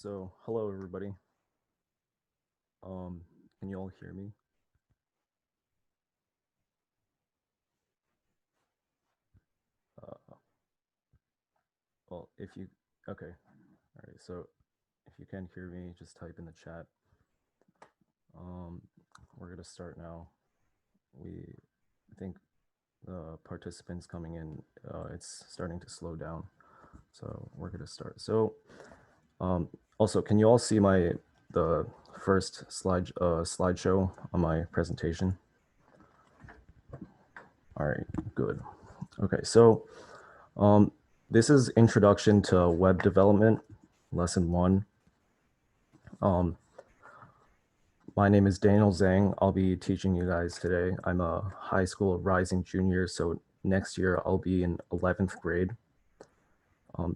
So hello everybody. Can you all hear me? Well, if you, okay. All right, so if you can hear me, just type in the chat. We're gonna start now. I think the participants coming in, it's starting to slow down. So we're gonna start. So also, can you all see the first slideshow on my presentation? All right, good. Okay, so this is Introduction to Web Development, Lesson 1. My name is Daniel Zeng. I'll be teaching you guys today. I'm a high school rising junior, so next year I'll be in 11th grade.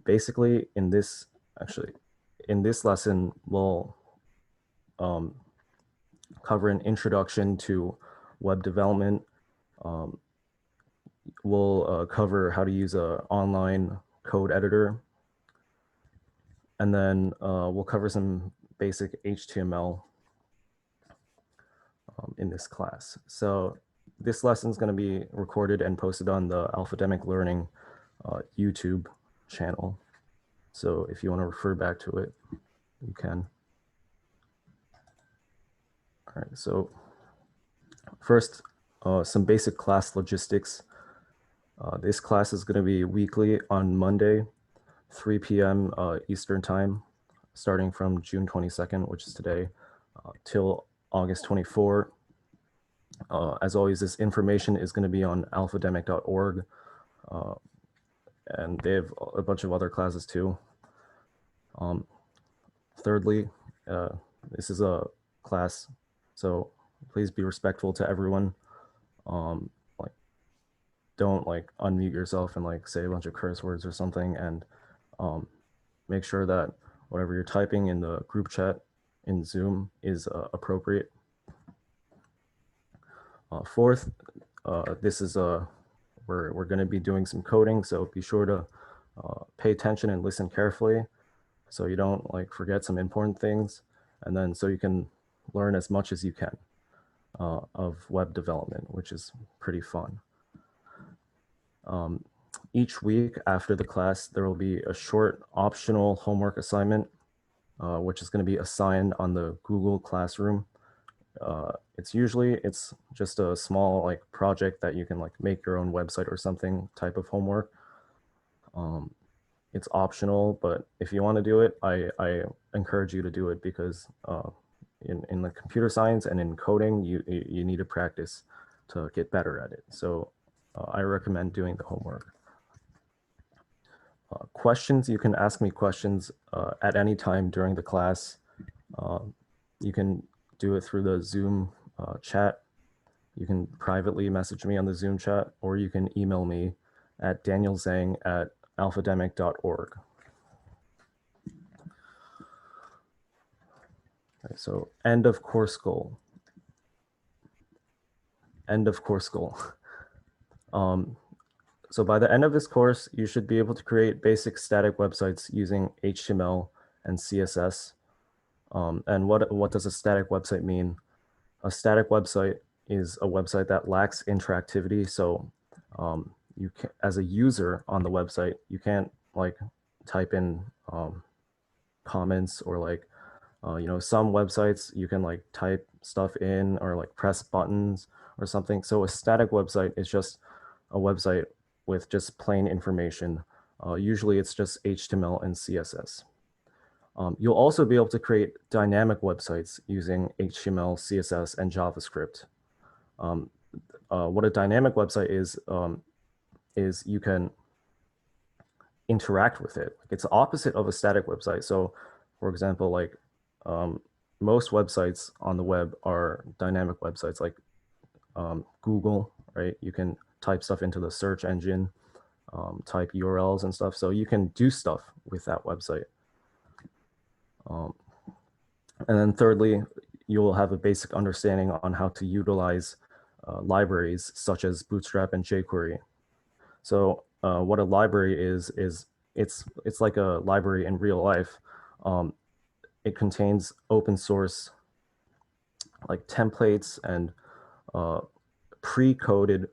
Basically, in this lesson, we'll cover an introduction to web development. We'll cover how to use an online code editor. And then we'll cover some basic HTML in this class. So this lesson is going to be recorded and posted on the Alphademic Learning YouTube channel. So if you want to refer back to it, you can. All right, so first, some basic class logistics. This class is going to be weekly on Monday, 3 p.m. Eastern time, starting from June 22nd, which is today, till August 24. As always, this information is going to be on alphademic.org, and they have a bunch of other classes too. Thirdly, this is a class, so please be respectful to everyone. Don't unmute yourself and say a bunch of curse words or something, and make sure that whatever you're typing in the group chat in Zoom is appropriate. Fourth, this is we're going to be doing some coding, so be sure to pay attention and listen carefully so you don't forget some important things, and then so you can learn as much as you can of web development, which is pretty fun. Each week after the class, there will be a short optional homework assignment, which is going to be assigned on the Google Classroom. It's just a small project that you can make your own website or something type of homework. It's optional, but if you want to do it, I encourage you to do it because in the computer science and in coding, you need to practice to get better at it. So I recommend doing the homework. Questions, you can ask me questions at any time during the class. You can do it through the Zoom chat. You can privately message me on the Zoom chat, or you can email me at danielzeng@alphademic.org. Okay, so end of course goal. End of course goal. So by the end of this course, you should be able to create basic static websites using HTML and CSS. And what does a static website mean? A static website is a website that lacks interactivity. So you can, as a user on the website, you can't type in comments or some websites you can type stuff in or press buttons or something. So a static website is just a website with just plain information. Usually it's just HTML and CSS. You'll also be able to create dynamic websites using HTML, CSS, and JavaScript. What a dynamic website is you can interact with it. It's the opposite of a static website. So for example, most websites on the web are dynamic websites, like Google, right? You can type stuff into the search engine, type URLs and stuff. So you can do stuff with that website. And then thirdly, you will have a basic understanding on how to utilize libraries such as Bootstrap and jQuery. So what a library is it's like a library in real life. it contains open source like templates and pre-coded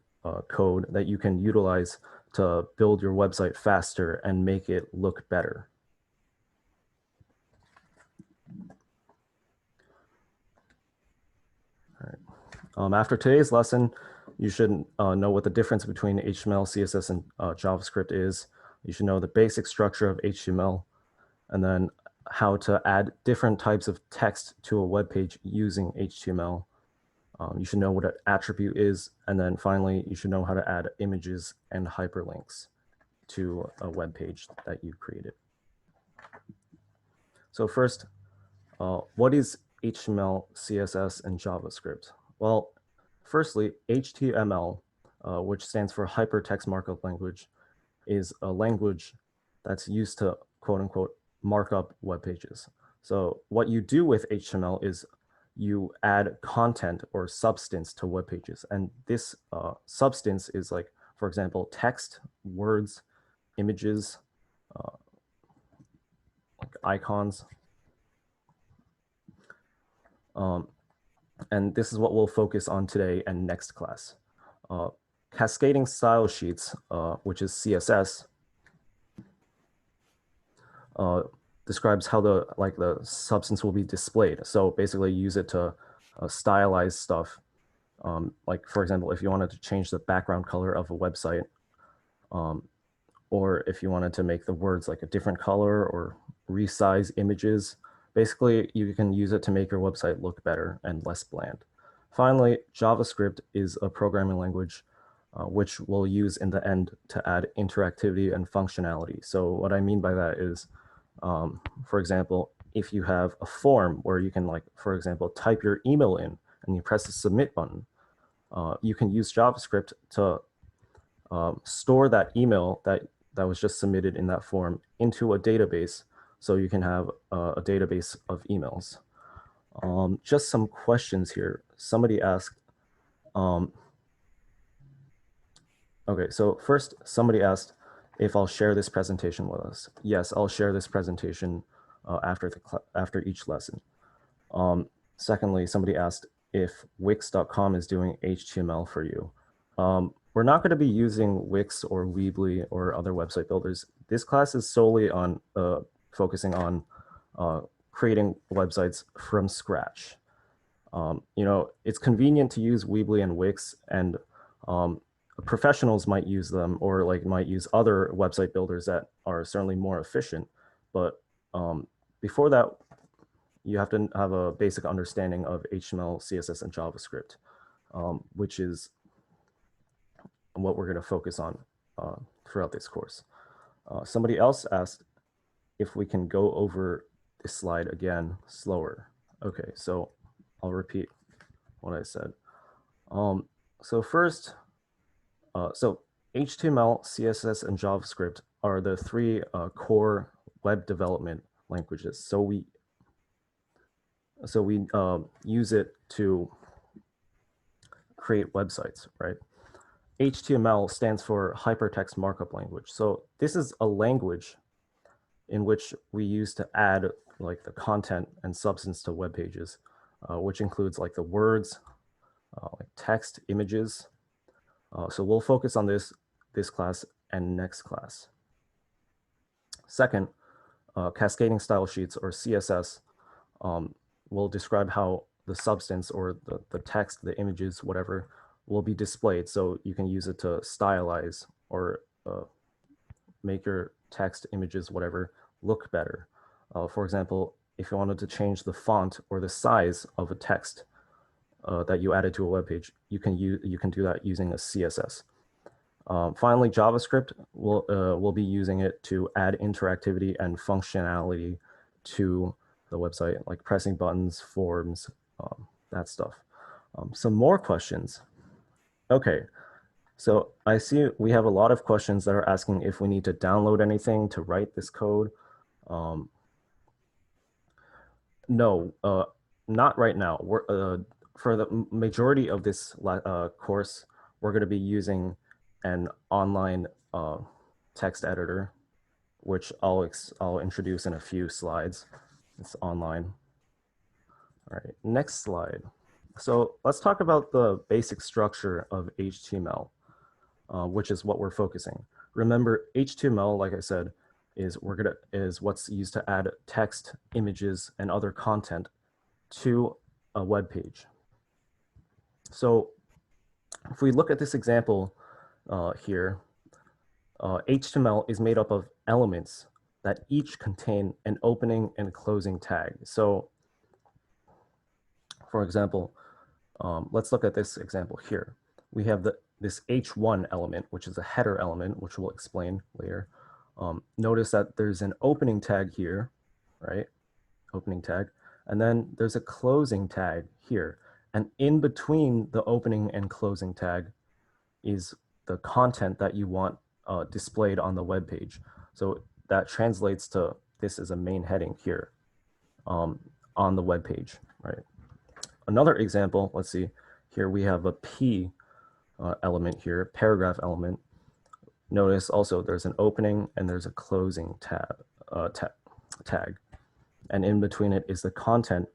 code that you can utilize to build your website faster and make it look better. All right. After today's lesson, you should know what the difference between HTML, CSS, and JavaScript is. You should know the basic structure of HTML, and then how to add different types of text to a web page using HTML. You should know what an attribute is, and then finally, you should know how to add images and hyperlinks to a web page that you created. So first, what is HTML, CSS, and JavaScript? Well, firstly, HTML, which stands for Hypertext Markup Language, is a language that's used to quote unquote mark up web pages. So what you do with HTML is you add content or substance to web pages. And this substance is like, for example, text, words, images, like icons. And this is what we'll focus on today and next class. Cascading style sheets, which is CSS, describes how the substance will be displayed. So basically use it to stylize stuff. Like for example, if you wanted to change the background color of a website, or if you wanted to make the words like a different color or resize images, basically you can use it to make your website look better and less bland. Finally, JavaScript is a programming language which we'll use in the end to add interactivity and functionality. So what I mean by that is, for example, if you have a form where you can, like, for example, type your email in and you press the submit button, you can use JavaScript to store that email that was just submitted in that form into a database, so you can have a database of emails. Just some questions here. Somebody asked, okay, so first somebody asked if I'll share this presentation with us. Yes, I'll share this presentation after each lesson. Secondly, somebody asked if Wix.com is doing HTML for you. We're not going to be using Wix or Weebly or other website builders. This class is solely on focusing on creating websites from scratch. You know, it's convenient to use Weebly and Wix, and professionals might use them, or like might use other website builders that are certainly more efficient. But before that, you have to have a basic understanding of HTML, CSS, and JavaScript, which is what we're going to focus on throughout this course. Somebody else asked if we can go over this slide again slower. Okay, so I'll repeat what I said. So first, so HTML, CSS, and JavaScript are the three core web development languages. So we use it to create websites, right? HTML stands for Hypertext Markup Language. So this is a language in which we use to add like the content and substance to web pages, which includes like the words, like text, images. So we'll focus on this class and next class. Second, cascading style sheets, or CSS, will describe how the substance or the text, the images, whatever, will be displayed. So you can use it to stylize or make your text, images, whatever, look better. For example, if you wanted to change the font or the size of a text that you added to a web page, you can do that using a CSS. Finally, JavaScript will be using it to add interactivity and functionality to the website, like pressing buttons, forms, that stuff. Some more questions. Okay, so I see we have a lot of questions that are asking if we need to download anything to write this code. No, not right now. For the majority of this course, we're going to be using an online text editor, which I'll introduce in a few slides. It's online. All right, next slide. So let's talk about the basic structure of HTML, which is what we're focusing. Remember, HTML, like I said, is what's used to add text, images, and other content to a web page. So if we look at this example here, HTML is made up of elements that each contain an opening and closing tag. So for example, let's look at this example here. We have this H1 element, which is a header element, which we'll explain later. Notice that there's an opening tag here, right? Opening tag. And then there's a closing tag here. And in between the opening and closing tag is the content that you want displayed on the web page. So that translates to this is a main heading here on the web page, right? Another example, let's see, here we have a P element here, paragraph element. Notice also there's an opening and there's a closing tag. And in between it is the content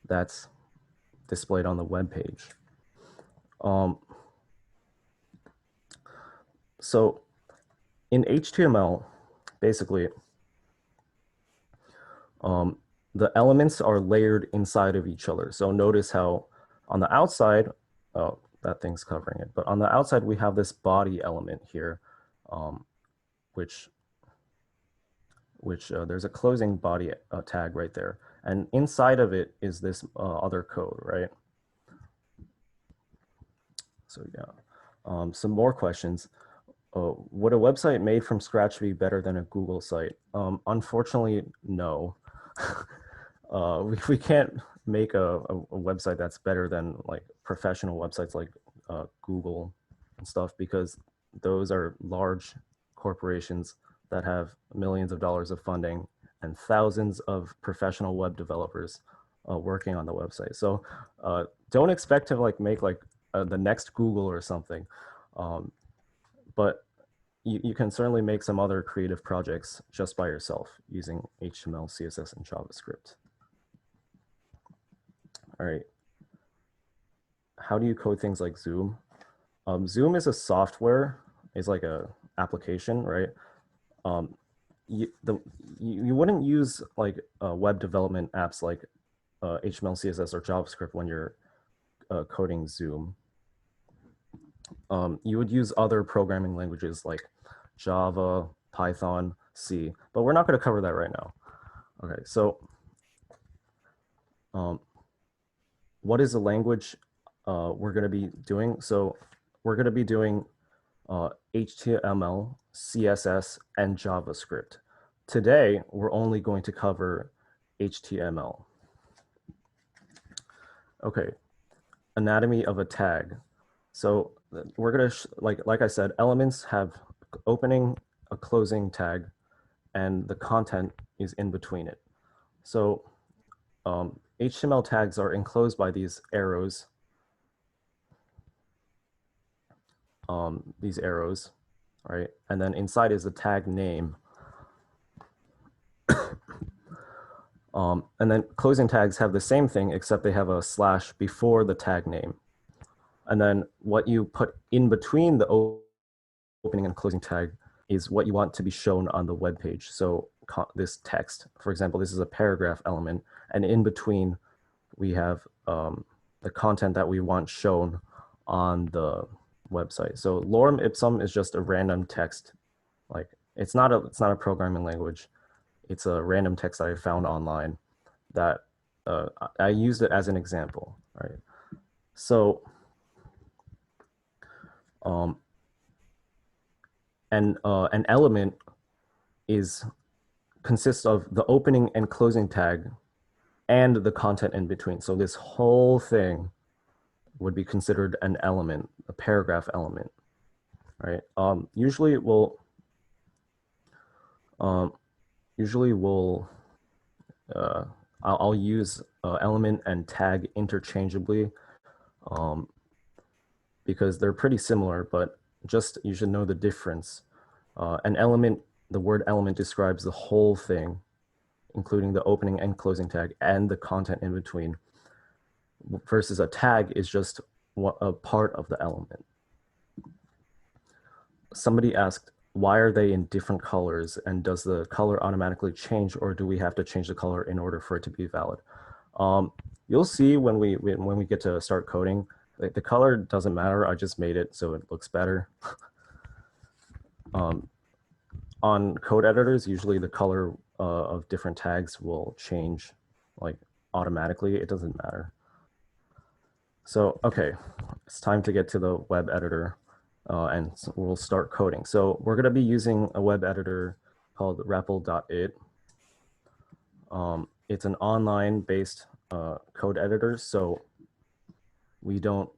that's displayed on the web page. So in HTML, basically, the elements are layered inside of each other. So notice how on the outside, oh, that thing's covering it, but on the outside we have this body element here, which there's a closing body tag right there. And inside of it is this other code, right? So yeah, some more questions. Would a website made from scratch be better than a Google site? Unfortunately, no. We can't make a website that's better than like professional websites like Google and stuff, because those are large corporations that have millions of dollars of funding and thousands of professional web developers working on the website. So don't expect to like make like the next Google or something. But you can certainly make some other creative projects just by yourself using HTML, CSS, and JavaScript. All right. How do you code things like Zoom? Zoom is a software, it's like a application, right? You wouldn't use like web development apps like HTML, CSS, or JavaScript when you're coding Zoom. You would use other programming languages like Java, Python, C, but we're not going to cover that right now. Okay, so what is the language we're going to be doing? So we're going to be doing HTML, CSS, and JavaScript. Today, we're only going to cover HTML. Okay, anatomy of a tag. So we're going to, like I said, elements have opening, a closing tag, and the content is in between it. So HTML tags are enclosed by these arrows. Right? And then inside is the tag name. And then closing tags have the same thing, except they have a slash before the tag name. And then what you put in between the opening and closing tag is what you want to be shown on the web page. So this text, for example, this is a paragraph element, and in between we have the content that we want shown on the website. So lorem ipsum is just a random text. Like it's not a programming language. It's a random text that I found online that I used it as an example, right? So an element consists of the opening and closing tag and the content in between. So this whole thing would be considered an element, a paragraph element, right? Usually I'll use element and tag interchangeably because they're pretty similar, but just you should know the difference. An element the word element describes the whole thing, including the opening and closing tag and the content in between, versus a tag is just a part of the element. Somebody asked, why are they in different colors, and does the color automatically change, or do we have to change the color in order for it to be valid? You'll see when we get to start coding, the color doesn't matter. I just made it so it looks better. On code editors, usually the color of different tags will change like automatically. It doesn't matter. So, okay, it's time to get to the web editor and we'll start coding. So we're going to be using a web editor called Repl.it. It's an online-based code editor, so you don't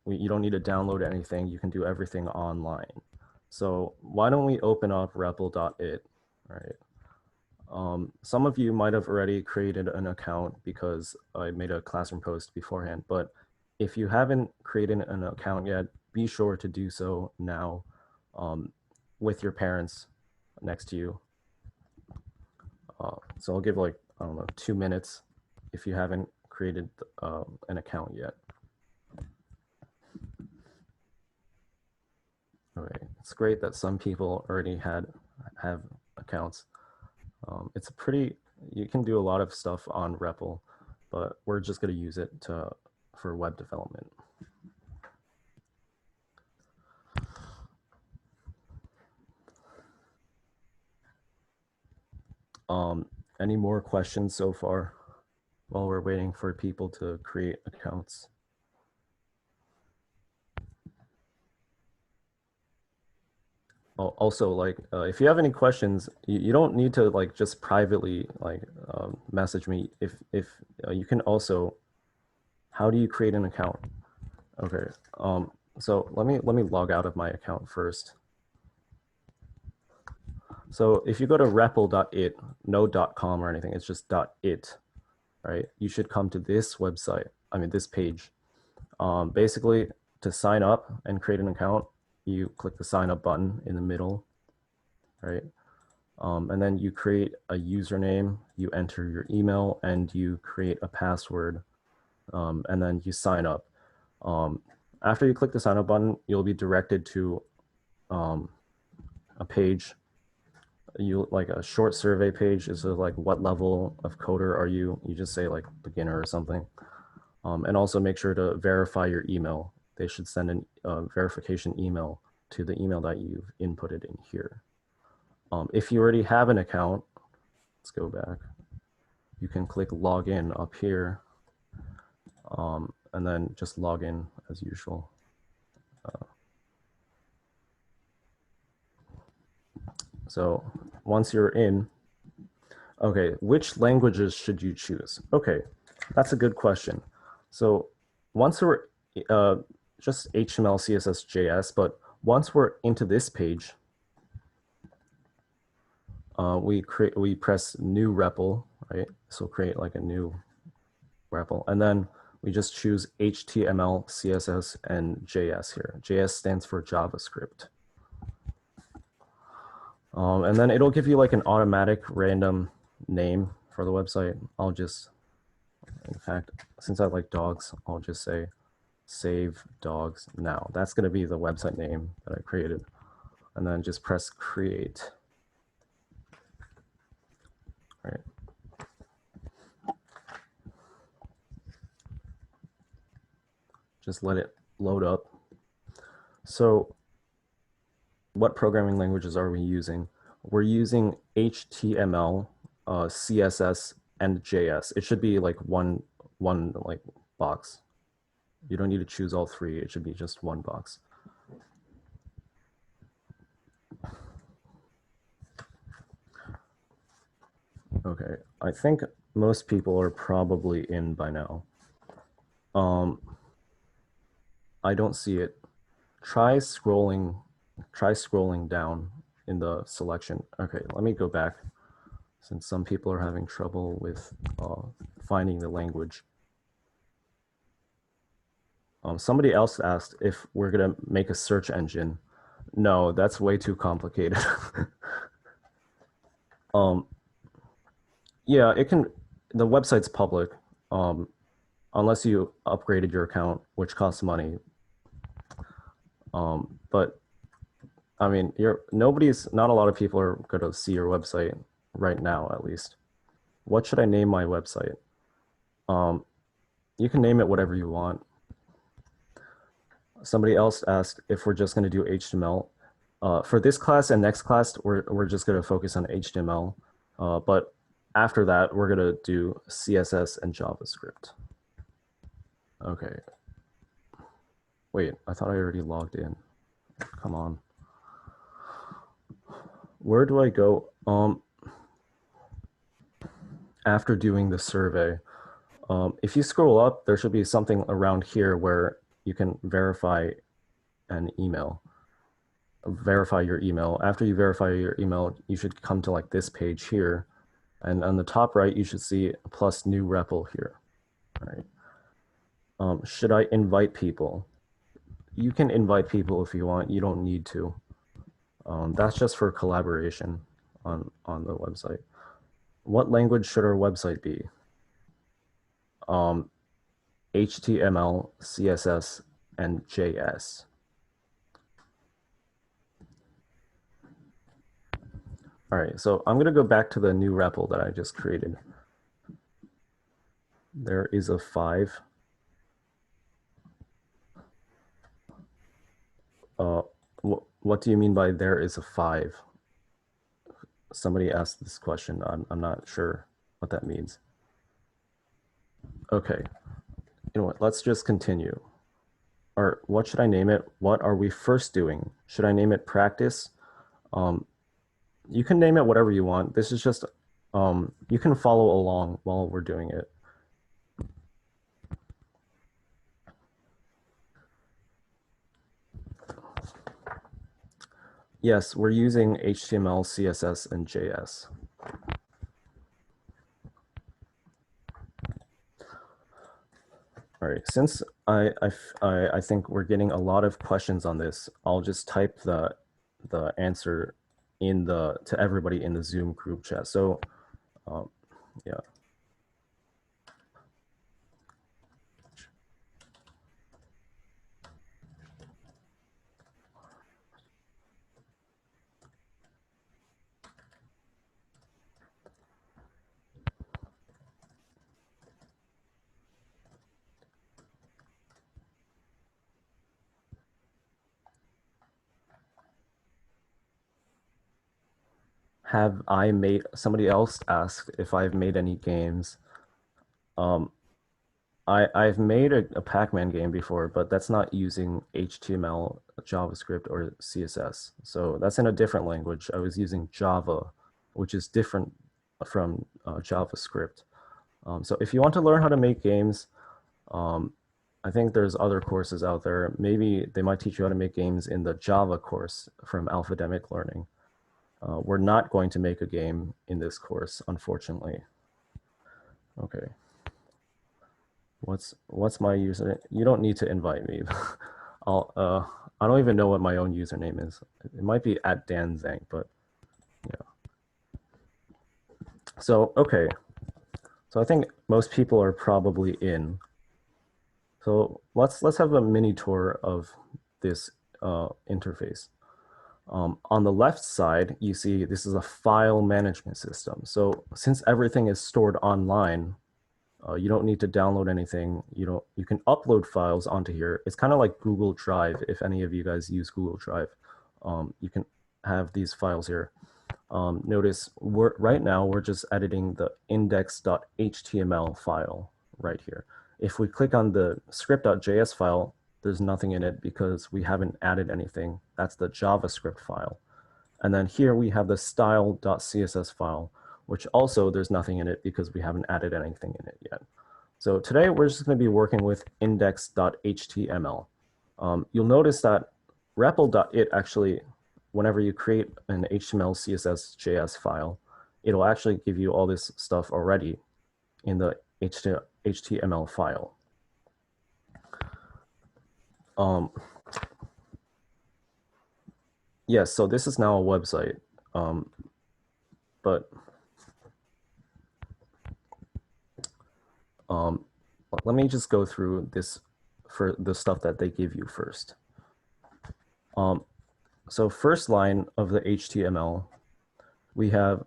need to download anything. You can do everything online. So why don't we open up Repl.it, right? Some of you might have already created an account because I made a classroom post beforehand, but if you haven't created an account yet, be sure to do so now with your parents next to you. So I'll give like, I don't know, 2 minutes if you haven't created an account yet. Okay, it's great that some people already have accounts. It's a you can do a lot of stuff on Repl, but we're just going to use it for web development. Any more questions so far while we're waiting for people to create accounts? Also, like, if you have any questions, you don't need to like just privately like message me. If you can also, how do you create an account? Okay, so let me log out of my account first. So if you go to Repl.it, no .com or anything, it's just .it, right? You should come to this website, this page. Basically, to sign up and create an account, you click the sign up button in the middle, right? And then you create a username, you enter your email, and you create a password, and then you sign up. After you click the sign up button, you'll be directed to a page. Like a short survey page is like, what level of coder are you? You just say like beginner or something. And also make sure to verify your email. They should send a verification email to the email that you've inputted in here. If you already have an account, let's go back. You can click login up here, and then just log in as usual. So once you're in, okay, which languages should you choose? Okay, that's a good question. So once we're just HTML, CSS, JS, but once we're into this page, we press new REPL, right? So create like a new REPL, and then we just choose HTML, CSS, and JS here. JS stands for JavaScript. And then it'll give you like an automatic random name for the website. I'll just, in fact, since I like dogs, I'll just say save dogs now. That's going to be the website name that I created. And then just press create. All right. Just let it load up. So what programming languages are we using? We're using HTML, CSS, and JS. It should be like one like box. You don't need to choose all three. It should be just one box. Okay, I think most people are probably in by now. I don't see it. Try scrolling down in the selection. Okay, let me go back since some people are having trouble with finding the language. Somebody else asked if we're gonna make a search engine. No, that's way too complicated. Um, yeah, the website's public, um, unless you upgraded your account, which costs money. But I mean, not a lot of people are going to see your website right now, at least. What should I name my website? Um, you can name it whatever you want. Somebody else asked if we're just going to do HTML. For this class and next class, we're just going to focus on HTML. But after that, we're going to do CSS and JavaScript. Okay. Wait, I thought I already logged in. Come on. Where do I go after doing the survey? If you scroll up, there should be something around here where you can verify an email. Verify your email. After you verify your email, you should come to like this page here. And on the top right, you should see a plus new REPL here. All right. Should I invite people? You can invite people if you want. You don't need to. That's just for collaboration on the website. What language should our website be? HTML, CSS, and JS. All right, so I'm going to go back to the new REPL that I just created. There is a 5. What do you mean by there is a 5? Somebody asked this question. I'm not sure what that means. Okay, you know what? Let's just continue. Or what should I name it? What are we first doing? Should I name it practice? You can name it whatever you want. This is just, you can follow along while we're doing it. Yes, we're using HTML, CSS, and JS. All right, since I think we're getting a lot of questions on this, I'll just type the answer to everybody in the Zoom group chat. So, yeah. Have I made, somebody else asked if I've made any games. I've made a Pac-Man game before, but that's not using HTML, JavaScript, or CSS. So that's in a different language. I was using Java, which is different from JavaScript. So if you want to learn how to make games, I think there's other courses out there. Maybe they might teach you how to make games in the Java course from Alphademic Learning. We're not going to make a game in this course, unfortunately. Okay. What's my username? You don't need to invite me. I don't even know what my own username is. It might be at Dan Zeng, but yeah. So okay. So I think most people are probably in. So let's have a mini tour of this interface. On the left side, you see this is a file management system. So since everything is stored online, you don't need to download anything. You can upload files onto here. It's kind of like Google Drive. If any of you guys use Google Drive, you can have these files here. Notice right now we're just editing the index.html file right here. If we click on the script.js file, there's nothing in it because we haven't added anything. That's the JavaScript file. And then here we have the style.css file, which also there's nothing in it because we haven't added anything in it yet. So today we're just going to be working with index.html. You'll notice that Repl.it actually, whenever you create an HTML, CSS, JS file, it'll actually give you all this stuff already in the HTML file. Yes, so this is now a website, but let me just go through this for the stuff that they give you first. So first line of the HTML, we have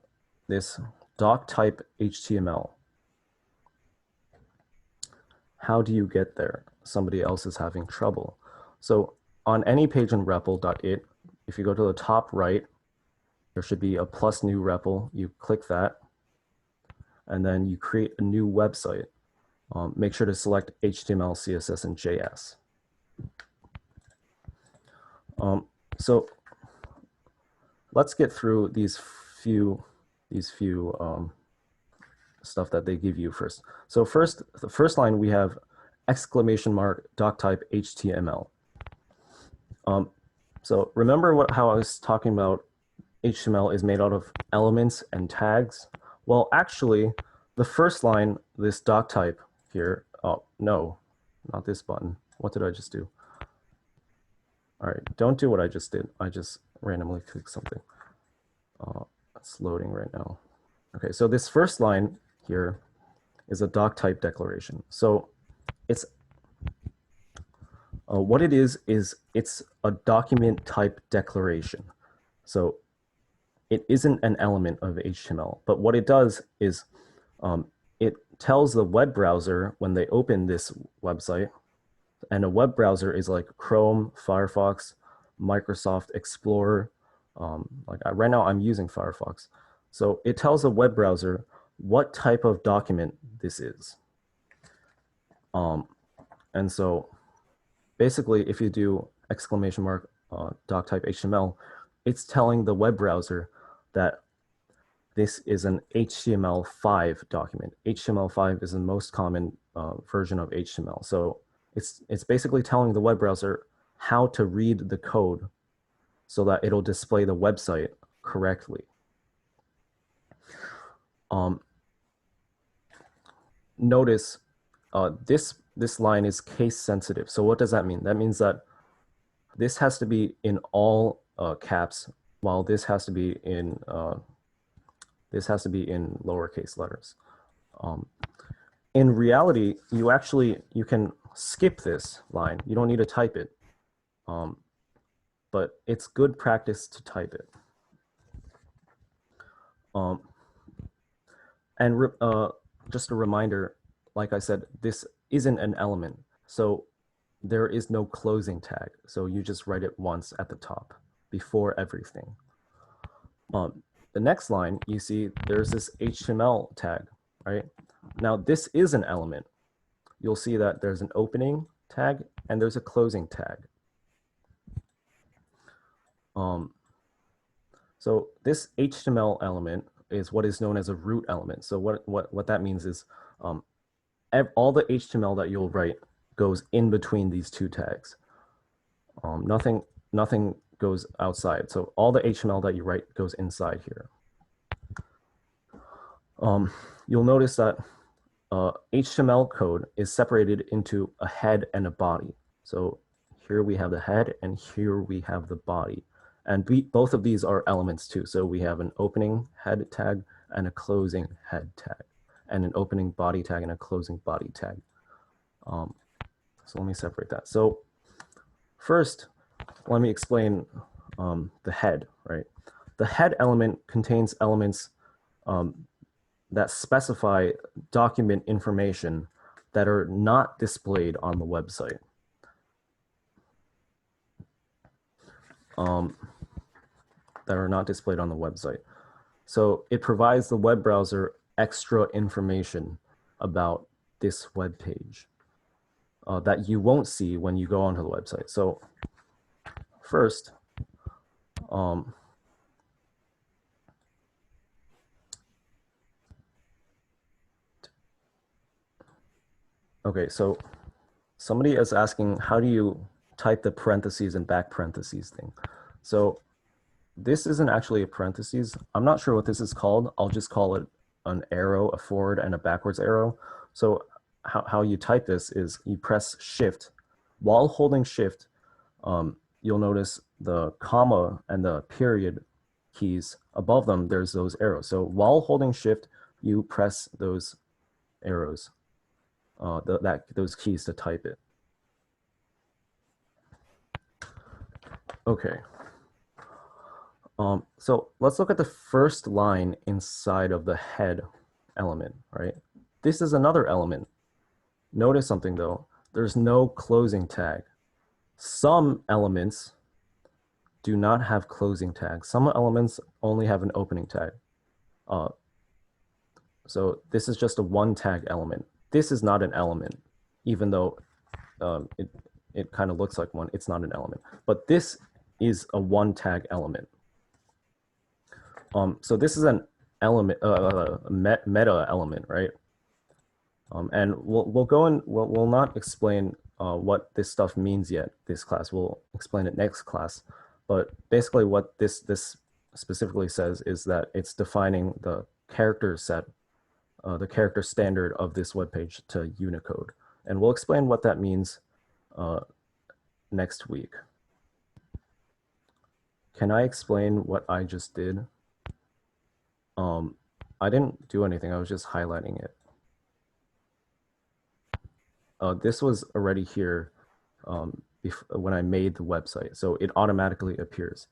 this doc type HTML. How do you get there? Somebody else is having trouble. So on any page in Repl.it, if you go to the top right, there should be a plus new REPL. You click that, and then you create a new website. Make sure to select HTML, CSS, and JS. So let's get through these few stuff that they give you first. So first, the first line, we have exclamation mark doc type HTML. So remember how I was talking about HTML is made out of elements and tags? Well, actually, the first line, this doc type here, oh, no, not this button. What did I just do? All right, don't do what I just did. I just randomly clicked something. It's loading right now. Okay, so this first line here is a doc type declaration. So it's what it is it's a document type declaration. So it isn't an element of HTML, but what it does is it tells the web browser when they open this website, and a web browser is like Chrome, Firefox, Microsoft Explorer. Right now I'm using Firefox. So it tells the web browser what type of document this is. And so basically, if you do exclamation mark doc type HTML, it's telling the web browser that this is an HTML5 document. HTML5 is the most common version of HTML. So it's basically telling the web browser how to read the code so that it'll display the website correctly. Notice this line is case sensitive. So what does that mean? That means that this has to be in all caps, while this has to be in lowercase letters. In reality, you can skip this line. You don't need to type it, but it's good practice to type it. Just a reminder, like I said, this isn't an element, so there is no closing tag. So you just write it once at the top before everything. The next line, you see there's this HTML tag, right? Now this is an element. You'll see that there's an opening tag and there's a closing tag. So this HTML element is what is known as a root element. So what that means is all the HTML that you'll write goes in between these two tags. Nothing goes outside. So all the HTML that you write goes inside here. You'll notice that HTML code is separated into a head and a body. So here we have the head and here we have the body. And both of these are elements too. So we have an opening head tag and a closing head tag, and an opening body tag and a closing body tag. So let me separate that. So first, let me explain the head, right? The head element contains elements that specify document information that are not displayed on the website. So it provides the web browser extra information about this web page that you won't see when you go onto the website. So first, okay, so somebody is asking, how do you type the parentheses and back parentheses thing? So this isn't actually a parentheses. I'm not sure what this is called. I'll just call it an arrow, a forward and a backwards arrow. So how you type this is you press Shift. While holding Shift, you'll notice the comma and the period keys above them, there's those arrows. So while holding Shift, you press those arrows. those keys to type it. Okay. So let's look at the first line inside of the head element, right? This is another element. Notice something though, there's no closing tag. Some elements do not have closing tags. Some elements only have an opening tag. So this is just a one tag element. This is not an element, even though it kind of looks like one, it's not an element. But this is a one tag element. So this is an element, meta element, right? And we'll go in. We'll not explain what this stuff means yet this class. We'll explain it next class. But basically, what this specifically says is that it's defining the character set, the character standard of this web page to Unicode, and we'll explain what that means next week. Can I explain what I just did? I didn't do anything. I was just highlighting it. This was already here when I made the website, so it automatically appears.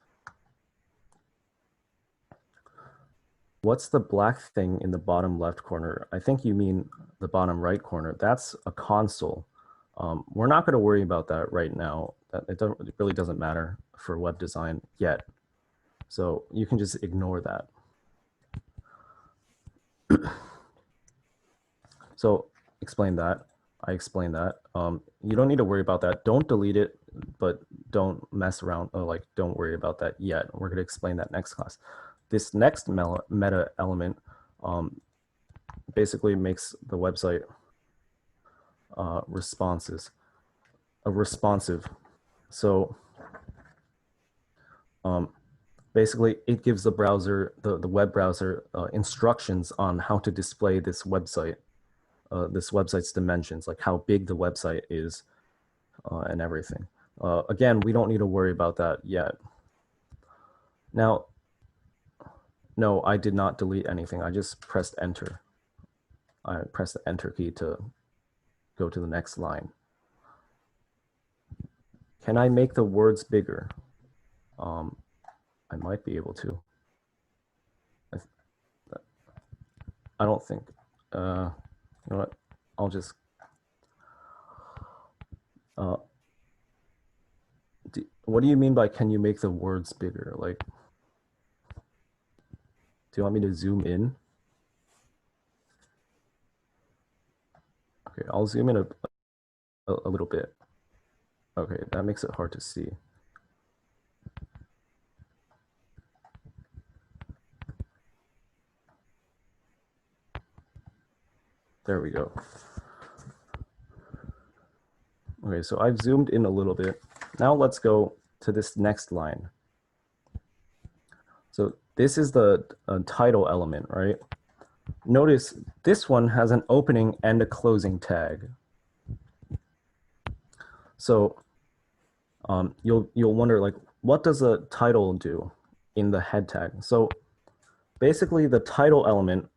What's the black thing in the bottom left corner? I think you mean the bottom right corner. That's a console. We're not going to worry about that right now. It really doesn't matter for web design yet. So you can just ignore that. So explain that. I explained that. You don't need to worry about that. Don't delete it, but don't mess around. Like, don't worry about that yet. We're going to explain that next class. This next meta element basically makes the website responsive. So basically, it gives the browser, the web browser, instructions on how to display this website's dimensions, like how big the website is and everything. Again, we don't need to worry about that yet. Now, no, I did not delete anything. I just pressed enter. I pressed the enter key to go to the next line. Can I make the words bigger? I might be able to. I don't think. You know what? I'll just. What do you mean by can you make the words bigger? Like, do you want me to zoom in? Okay, I'll zoom in a little bit. Okay, that makes it hard to see. There we go. Okay, so I've zoomed in a little bit. Now let's go to this next line. So this is the title element, right? Notice this one has an opening and a closing tag. So you'll wonder, like, what does a title do in the head tag? So basically, the title element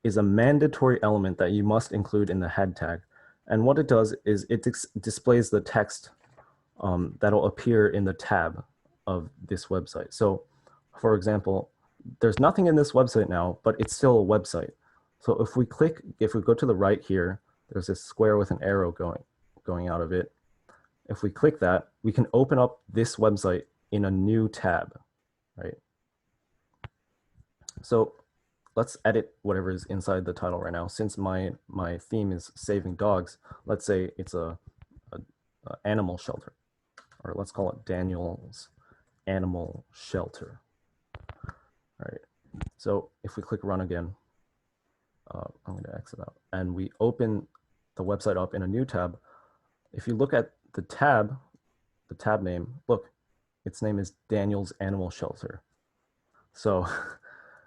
is a mandatory element that you must include in the head tag. And what it does is it displays the text that'll appear in the tab of this website. So for example, there's nothing in this website now, but it's still a website. So if we go to the right here, there's this square with an arrow going out of it. If we click that, we can open up this website in a new tab, right? So let's edit whatever is inside the title right now. Since my theme is saving dogs, let's say it's a animal shelter, or let's call it Daniel's Animal Shelter. All right. So if we click run again, I'm going to exit out, and we open the website up in a new tab. If you look at the tab name, look, its name is Daniel's Animal Shelter. So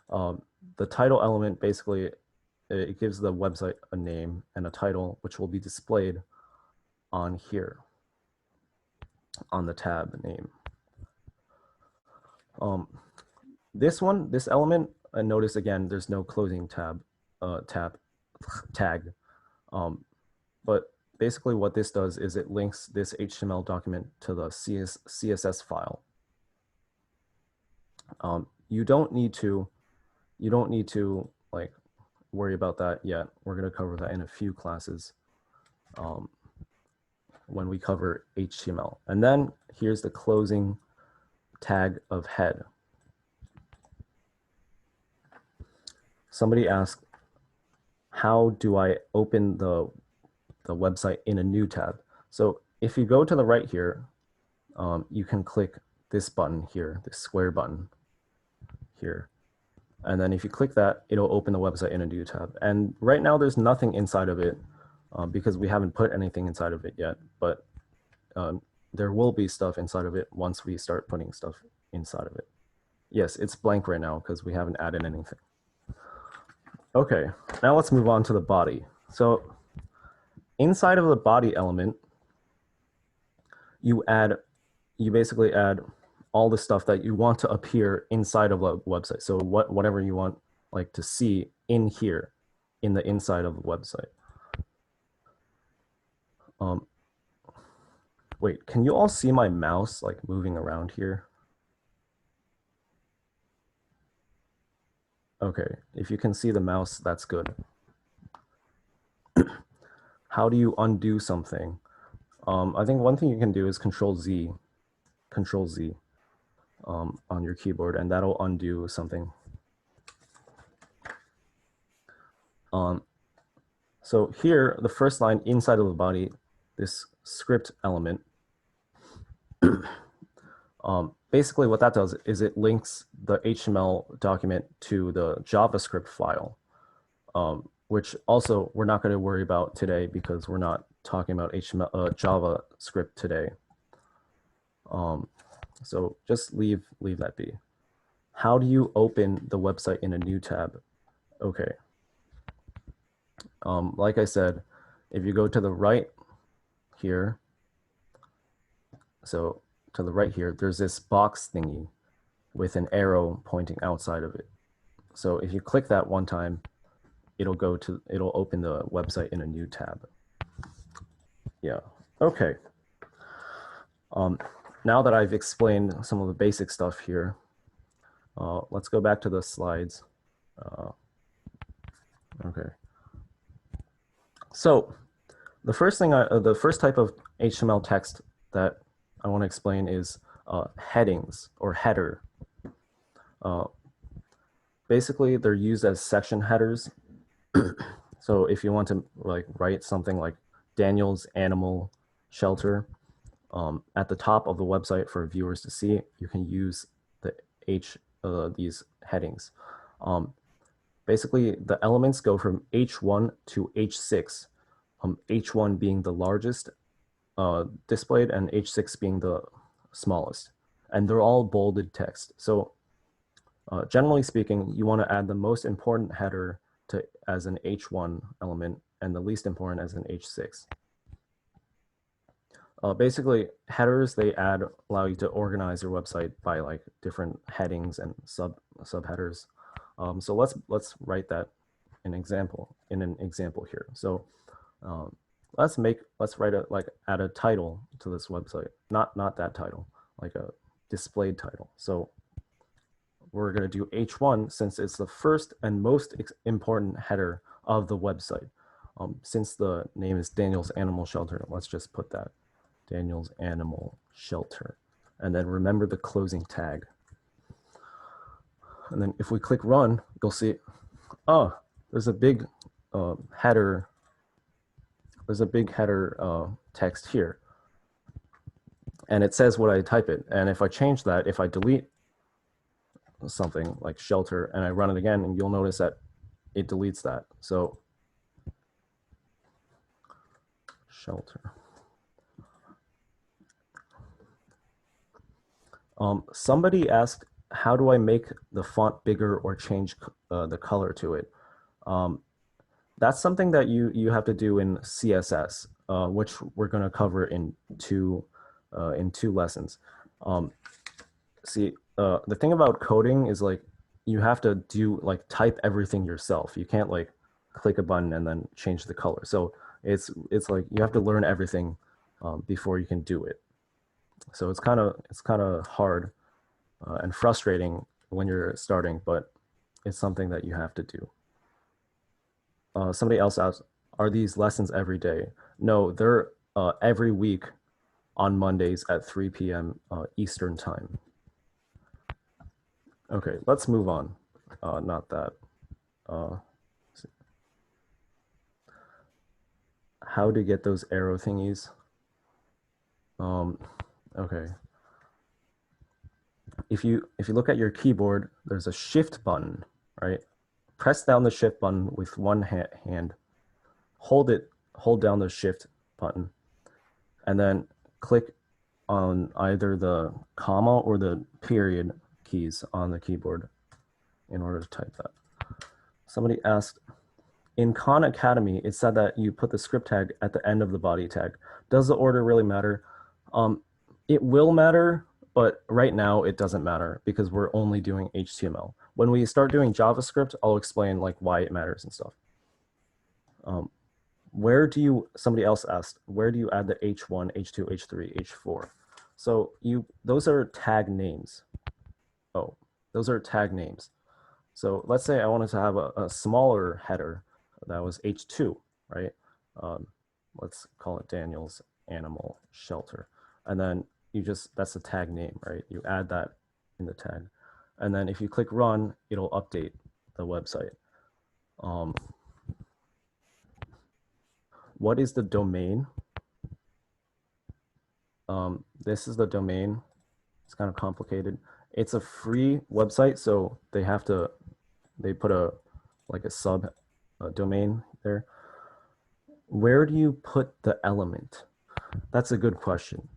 the title element basically, it gives the website a name and a title, which will be displayed on here, on the tab name. This element, and notice again, there's no closing tag. but basically what this does is it links this HTML document to the CSS file. You don't need to like worry about that yet. We're going to cover that in a few classes when we cover HTML. And then here's the closing tag of head. Somebody asked, how do I open the website in a new tab? So if you go to the right here, you can click this button here, this square button here. And then if you click that, it'll open the website in a new tab. And right now there's nothing inside of it because we haven't put anything inside of it yet, but there will be stuff inside of it once we start putting stuff inside of it. Yes, it's blank right now because we haven't added anything. Okay, now let's move on to the body. So inside of the body element, you basically add all the stuff that you want to appear inside of a website. So whatever you want like to see in here, in the inside of the website. Wait, can you all see my mouse like moving around here? Okay, if you can see the mouse, that's good. How do you undo something? I think one thing you can do is Control Z on your keyboard, and that'll undo something. So here, the first line inside of the body, this script element, basically what that does is it links the HTML document to the JavaScript file, which also we're not going to worry about today because we're not talking about JavaScript today. So just leave that be. How do you open the website in a new tab? Okay. Like I said, if you go to the right here, so to the right here, there's this box thingy with an arrow pointing outside of it. So if you click that one time, it'll open the website in a new tab. Yeah, okay. Now that I've explained some of the basic stuff here, let's go back to the slides. Okay. So the first type of HTML text that I want to explain is headings or header. Basically, they're used as section headers. So if you want to like write something like Daniel's Animal Shelter at the top of the website for viewers to see, you can use these headings. Basically, the elements go from H1 to H6, H1 being the largest displayed and H6 being the smallest. And they're all bolded text. So generally speaking, you want to add the most important header as an H1 element and the least important as an H6. Basically, headers they allow you to organize your website by like different headings and subheaders. So let's write that in an example here. So let's add a title to this website, not that title, like a displayed title. So we're going to do H1 since it's the first and most important header of the website. Since the name is Daniel's Animal Shelter, let's just put that, Daniel's Animal Shelter. And then remember the closing tag. And then if we click run, you'll see, oh, there's a big header. There's a big header text here. And it says what I type it. And if I change that, if I delete something like shelter and I run it again, and you'll notice that it deletes that. So shelter. Somebody asked, how do I make the font bigger or change the color to it? That's something that you have to do in CSS, which we're going to cover in two lessons. The thing about coding is like you have to type everything yourself. You can't like click a button and then change the color. So It's like you have to learn everything before you can do it. So it's kind of hard and frustrating when you're starting, but it's something that you have to do. Somebody else asked, are these lessons every day? No, they're every week on Mondays at 3 p.m. Eastern time. Okay, let's move on. Not that. How to get those arrow thingies? Okay. If you look at your keyboard, there's a shift button, right? Press down the shift button with one hand, hold down the shift button, and then click on either the comma or the period keys on the keyboard in order to type that. Somebody asked, in Khan Academy, it said that you put the script tag at the end of the body tag. Does the order really matter? It will matter, but right now it doesn't matter because we're only doing HTML. When we start doing JavaScript, I'll explain like why it matters and stuff. Somebody else asked, where do you add the H1, H2, H3, H4? So those are tag names. Oh, those are tag names. So let's say I wanted to have a smaller header that was H2, right? Let's call it Daniel's Animal Shelter. And then that's the tag name, right? You add that in the tag. And then if you click run, it'll update the website. What is the domain? This is the domain. It's kind of complicated. It's a free website, so they put a sub domain there. Where do you put the element? That's a good question.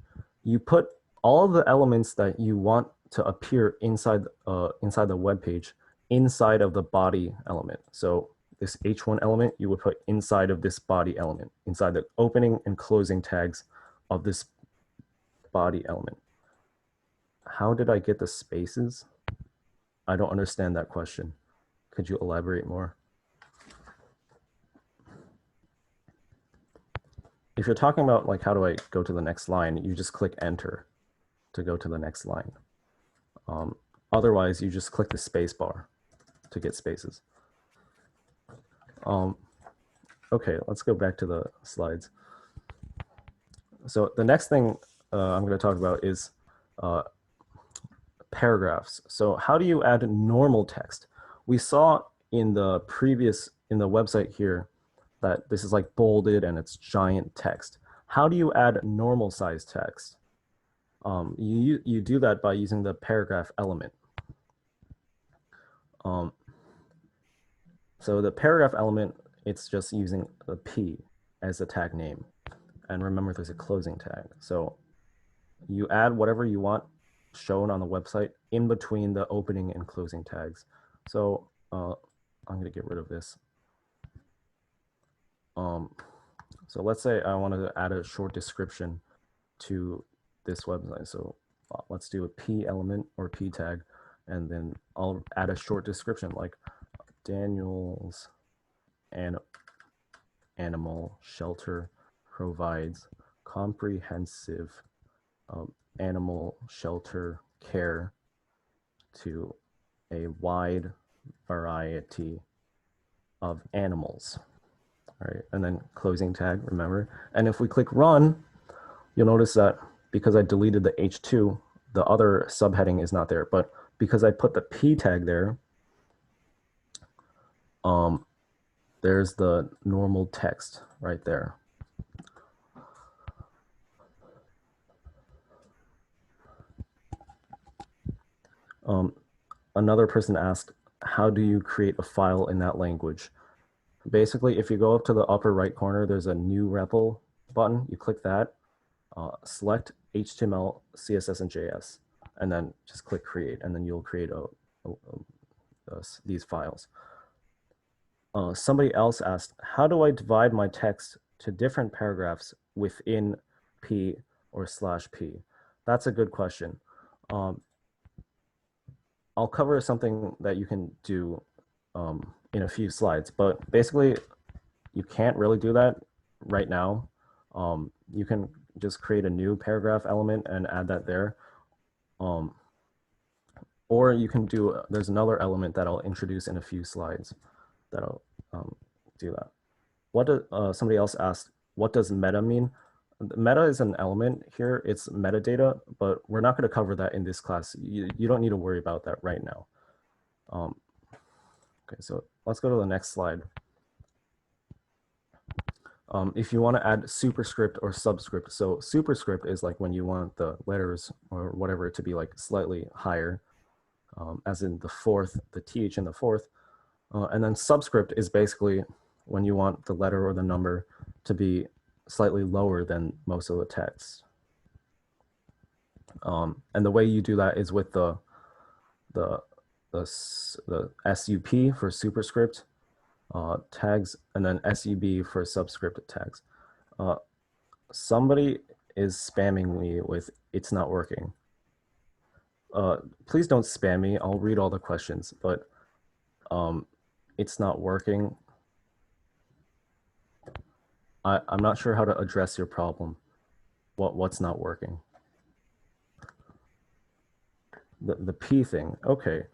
You put all of the elements that you want to appear inside the web page inside of the body element. So this H1 element you would put inside of this body element, inside the opening and closing tags of this body element. How did I get the spaces? I don't understand that question. Could you elaborate more? If you're talking about like how do I go to the next line, you just click enter to go to the next line. Otherwise, you just click the space bar to get spaces. Okay, let's go back to the slides. So the next thing I'm going to talk about is paragraphs. So how do you add normal text? We saw in the website here that this is like bolded and it's giant text. How do you add normal size text? You do that by using the paragraph element. So the paragraph element, it's just using the P as a tag name. And remember, there's a closing tag. So you add whatever you want shown on the website in between the opening and closing tags. So I'm going to get rid of this. So let's say I wanted to add a short description to this website. So let's do a P element or P tag, and then I'll add a short description like Daniel's Animal Shelter provides comprehensive animal shelter care to a wide variety of animals. All right, and then closing tag, remember. And if we click run, you'll notice that because I deleted the H2, the other subheading is not there. But because I put the P tag there, there's the normal text right there. Another person asked, how do you create a file in that language? Basically, if you go up to the upper right corner, there's a new REPL button. You click that, select HTML, CSS, and JS, and then just click create, and then you'll create these files. Somebody else asked, how do I divide my text to different paragraphs within P or /P? That's a good question. I'll cover something that you can do in a few slides, but basically you can't really do that right now, you can just create a new paragraph element and add that there. Or you can do, there's another element that I'll introduce in a few slides that'll do that. What does, somebody else asked, what does meta mean? Meta is an element here, it's metadata, but we're not going to cover that in this class. You don't need to worry about that right now. Okay, so let's go to the next slide. If you want to add superscript or subscript, so superscript is like when you want the letters or whatever to be like slightly higher, as in the fourth, the th in the fourth. And then subscript is basically when you want the letter or the number to be slightly lower than most of the text. And the way you do that is with the SUP for superscript tags, and then SUB for subscript tags. Somebody is spamming me with "it's not working." Please don't spam me. I'll read all the questions, but it's not working. I'm not sure how to address your problem. What's not working? The P thing. Okay,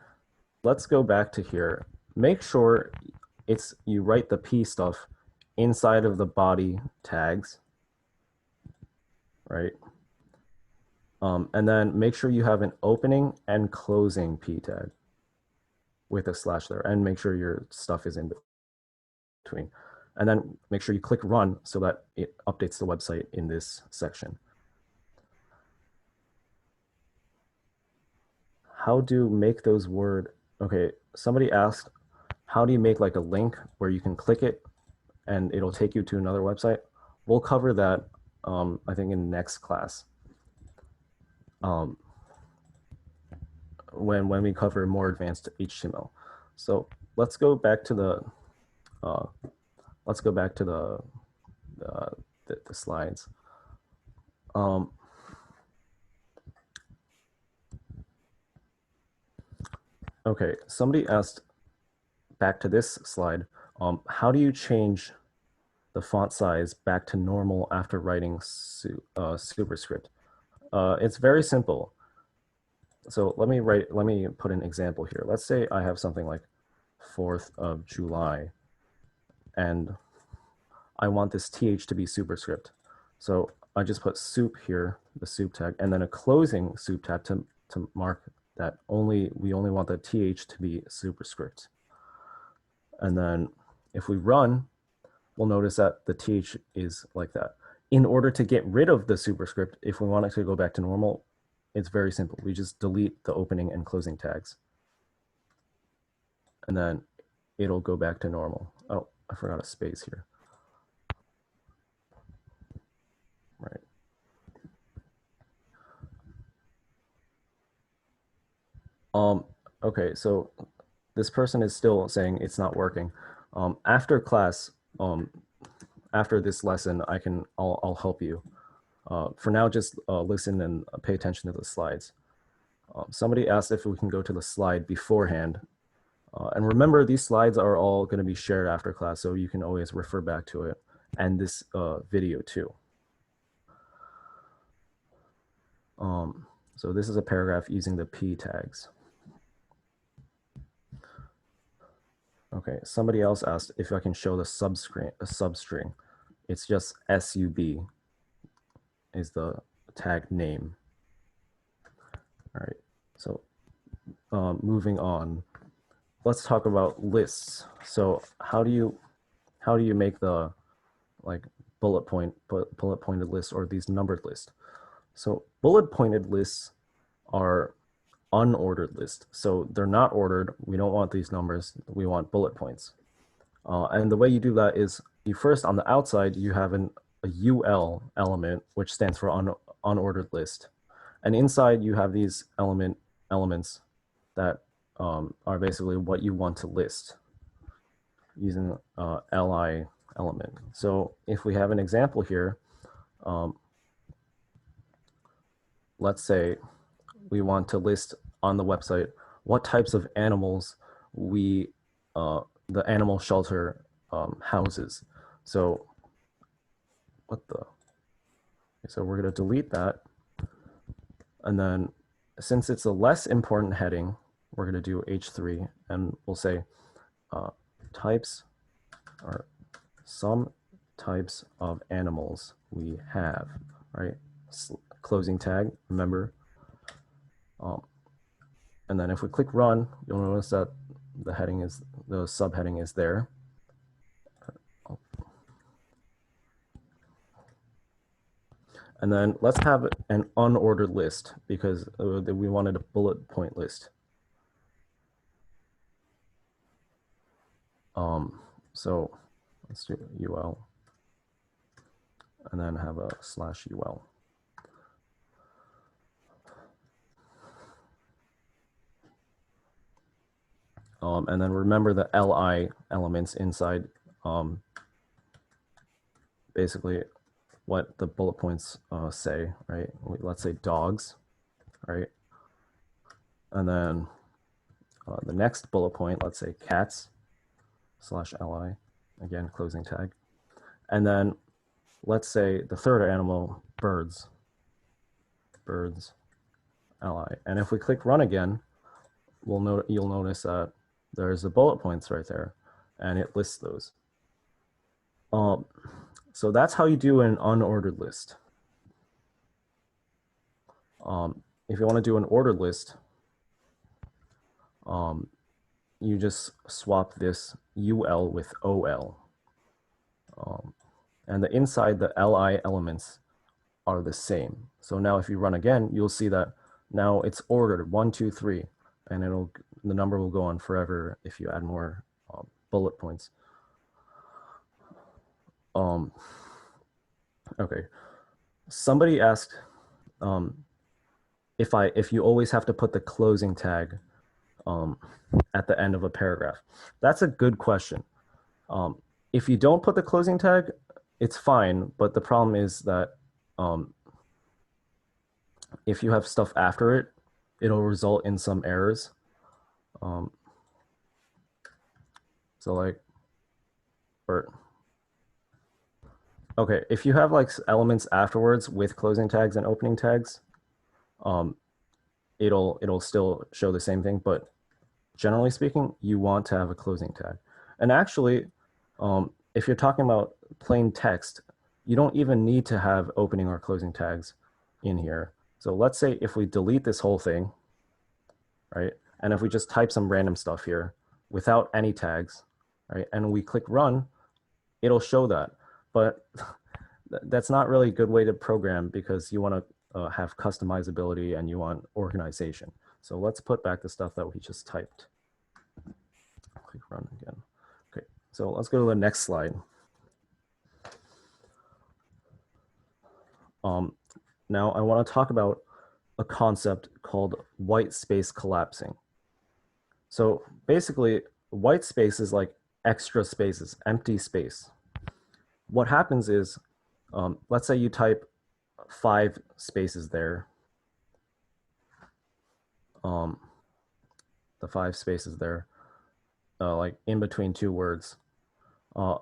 let's go back to here. Make sure you write the P stuff inside of the body tags, right? And then make sure you have an opening and closing P tag with a slash there, and make sure your stuff is in between. And then make sure you click run so that it updates the website in this section. How do make those word? Okay, somebody asked, how do you make like a link where you can click it and it'll take you to another website? We'll cover that, I think, in next class. When we cover more advanced HTML. So let's go back to the slides. Okay, somebody asked, back to this slide, how do you change the font size back to normal after writing superscript? It's very simple. So let me put an example here. Let's say I have something like 4th of July, and I want this th to be superscript. So I just put soup here, the soup tag, and then a closing soup tag to mark that we only want the th to be superscript. And then if we run, we'll notice that the th is like that. In order to get rid of the superscript, if we want it to go back to normal, it's very simple. We just delete the opening and closing tags. And then it'll go back to normal. Oh, I forgot a space here. Right. Okay, so this person is still saying it's not working. After class, after this lesson, I'll help you. For now, just listen and pay attention to the slides. Somebody asked if we can go to the slide beforehand. And remember, these slides are all going to be shared after class, so you can always refer back to it, and this video too. So this is a paragraph using the P tags. Okay, somebody else asked if I can show the substring. It's just SUB is the tag name. All right, so moving on, let's talk about lists. So how do you make the like bullet pointed list or these numbered lists? So bullet pointed lists are unordered lists. So they're not ordered. We don't want these numbers. We want bullet points. And the way you do that is you first, on the outside, you have a UL element, which stands for unordered list. And inside you have these elements that are basically what you want to list using li element. So if we have an example here, let's say we want to list on the website what types of animals the animal shelter houses. So what the? So we're going to delete that. And then since it's a less important heading, we're going to do H3 and we'll say types are some types of animals we have, right? Closing tag, remember. And then if we click run, you'll notice that the subheading is there. And then let's have an unordered list because we wanted a bullet point list. So let's do UL and then have a /UL. And then remember the LI elements inside basically what the bullet points say, right? Let's say dogs, right? And then the next bullet point, let's say cats /li, again, closing tag. And then let's say the third animal, birds li. And if we click run again, you'll notice that there's the bullet points right there, and it lists those. So that's how you do an unordered list. If you want to do an ordered list, you just swap this UL with OL. And the inside, the LI elements are the same. So now if you run again, you'll see that now it's ordered 1, 2, 3, and the number will go on forever if you add more bullet points. Okay, somebody asked if you always have to put the closing tag at the end of a paragraph. That's a good question. If you don't put the closing tag, it's fine, but the problem is that if you have stuff after it, it'll result in some errors. So like, okay, if you have like elements afterwards with closing tags and opening tags, it'll still show the same thing, but generally speaking, you want to have a closing tag. And actually, if you're talking about plain text, you don't even need to have opening or closing tags in here. So let's say if we delete this whole thing, right? And if we just type some random stuff here without any tags, right? And we click run, it'll show that. But that's not really a good way to program because you want to have customizability and you want organization. So let's put back the stuff that we just typed. Click run again. Okay, so let's go to the next slide. Now I want to talk about a concept called white space collapsing. So basically, white space is like extra spaces, empty space. What happens is, let's say you type 5 spaces there. The 5 spaces there, like in between 2 words.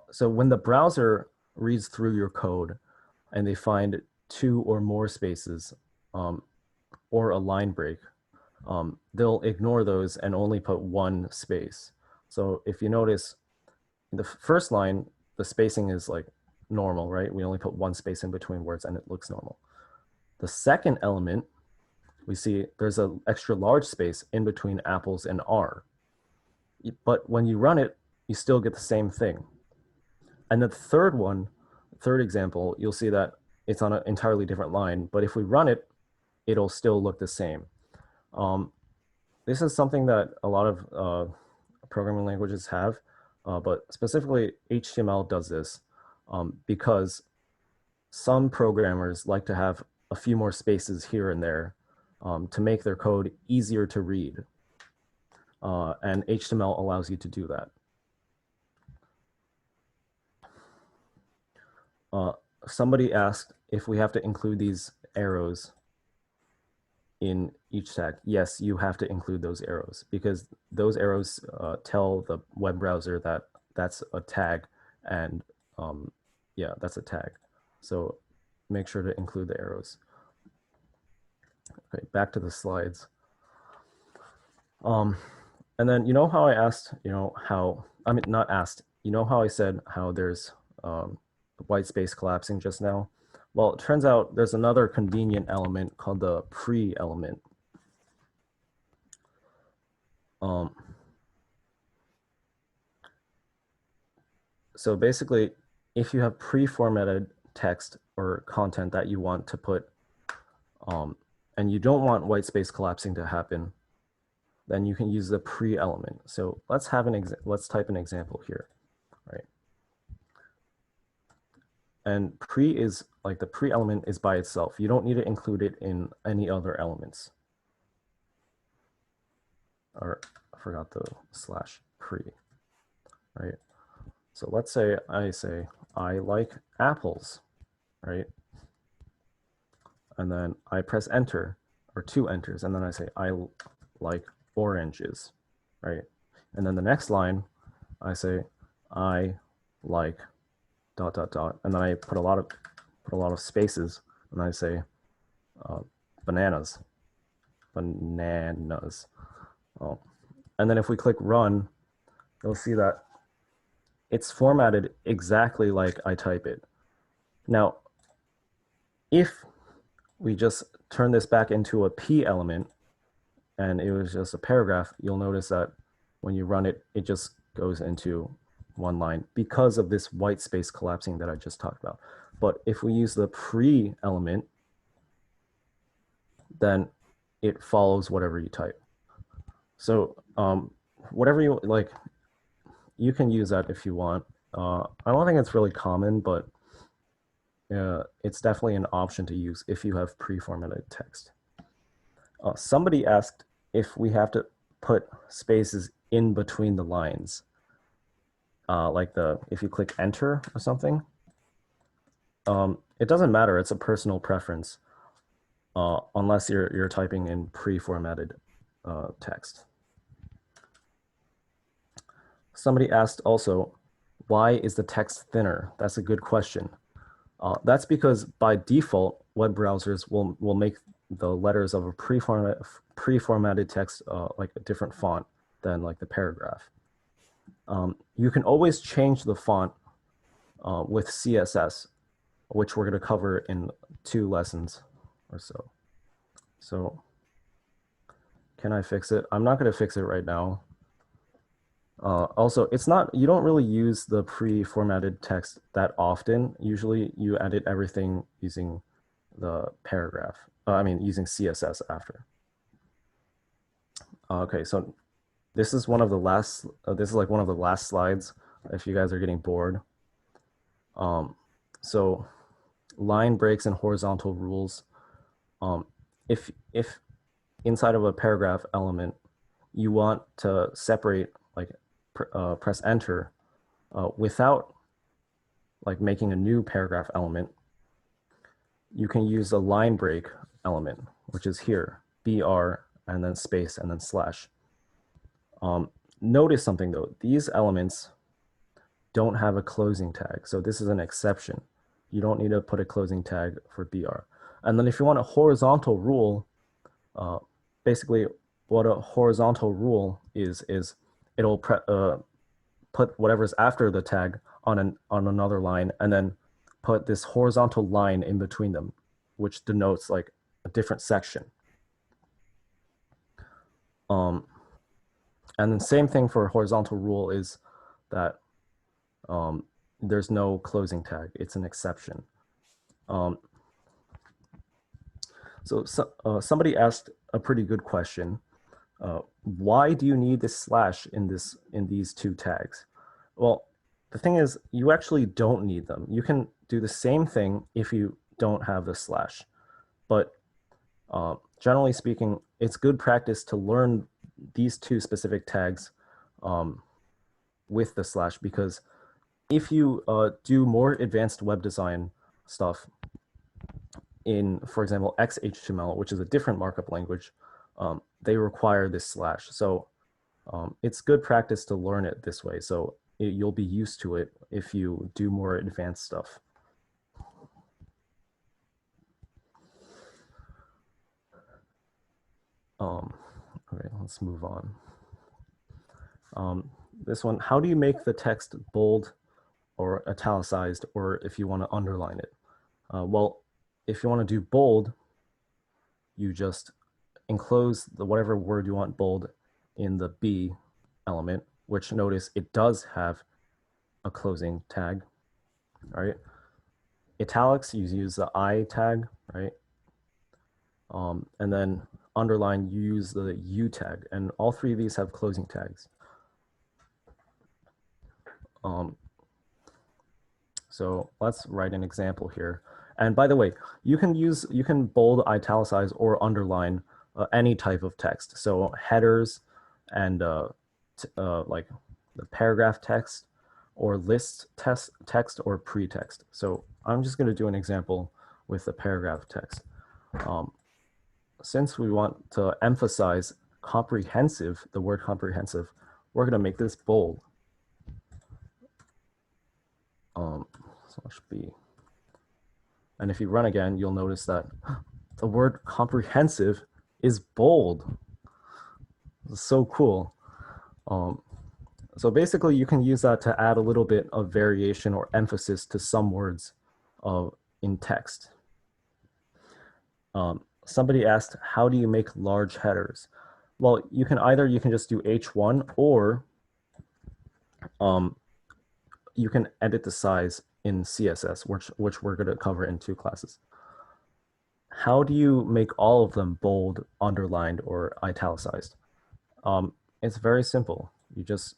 So when the browser reads through your code and they find 2 or more spaces or a line break, they'll ignore those and only put 1 space. So if you notice, the first line, the spacing is like normal, right? We only put 1 space in between words and it looks normal. The second element, we see there's an extra large space in between apples and R. But when you run it, you still get the same thing. And the third example, you'll see that it's on an entirely different line, but if we run it, it'll still look the same. This is something that a lot of programming languages have, but specifically HTML does this because some programmers like to have a few more spaces here and there to make their code easier to read. And HTML allows you to do that. Somebody asked if we have to include these arrows in each tag. Yes, you have to include those arrows because those arrows tell the web browser that that's a tag, and yeah, that's a tag. So make sure to include the arrows. Okay, back to the slides. And then, you know how I asked, not asked, you know how I said how there's white space collapsing just now? Well, it turns out there's another convenient element called the pre element. So basically, if you have pre-formatted text or content that you want to put, and you don't want white space collapsing to happen, then you can use the pre element. So let's type an example here, right? And pre is like the pre element is by itself. You don't need to include it in any other elements. Or I forgot the slash pre, right? So let's say I like apples, right? And then I press enter, or 2 enters, and then I say I like oranges, right? And then the next line, I say I like ... and then I put a lot of spaces, and I say bananas. Oh. And then if we click run, you'll see that it's formatted exactly like I type it. Now, if we just turn this back into a P element and it was just a paragraph, you'll notice that when you run it, it just goes into one line because of this white space collapsing that I just talked about. But if we use the pre element, then it follows whatever you type. So whatever you like, you can use that if you want. I don't think it's really common, but it's definitely an option to use if you have pre-formatted text. Somebody asked if we have to put spaces in between the lines, like if you click enter or something. It doesn't matter. It's a personal preference, unless you're typing in pre-formatted text. Somebody asked also, why is the text thinner? That's a good question. That's because by default, web browsers will make the letters of a pre-formatted text like a different font than like the paragraph. You can always change the font with CSS, which we're going to cover in 2 lessons or so. So can I fix it? I'm not going to fix it right now. Also, you don't really use the pre-formatted text that often. Usually you edit everything using the paragraph. Using CSS after. Okay, so this is one of the last, this is like one of the last slides if you guys are getting bored. So line breaks and horizontal rules. If inside of a paragraph element, you want to separate, like press enter without like making a new paragraph element, you can use the line break element, which is here, BR and then space and then slash. Notice something though, these elements don't have a closing tag. So this is an exception. You don't need to put a closing tag for BR. And then if you want a horizontal rule, basically what a horizontal rule is it'll put whatever's after the tag on another line and then put this horizontal line in between them, which denotes like a different section. And the same thing for a horizontal rule is that there's no closing tag. It's an exception. So somebody asked a pretty good question. Why do you need this slash in these 2 tags? Well, the thing is, you actually don't need them. You can do the same thing if you don't have the slash. But generally speaking, it's good practice to learn these 2 specific tags with the slash, because if you do more advanced web design stuff in, for example, XHTML, which is a different markup language, they require this slash. So it's good practice to learn it this way. So you'll be used to it if you do more advanced stuff. Okay, let's move on. This one, how do you make the text bold or italicized, or if you want to underline it? Well, if you want to do bold, you just enclose whatever word you want bold in the B element, which notice it does have a closing tag, right? Italics, you use the I tag, right? And then underline, you use the U tag, and all three of these have closing tags. So let's write an example here. And by the way, you can bold, italicize, or underline any type of text. So headers and like the paragraph text, or list text, or pretext. So I'm just going to do an example with the paragraph text. Since we want to emphasize comprehensive, the word comprehensive, we're going to make this bold. /B. And if you run again, you'll notice that the word comprehensive is bold. It's so cool. So basically, you can use that to add a little bit of variation or emphasis to some words in text. Somebody asked, how do you make large headers? Well, you can just do H1, or you can edit the size in CSS, which we're going to cover in 2 classes. How do you make all of them bold, underlined, or italicized? It's very simple. You just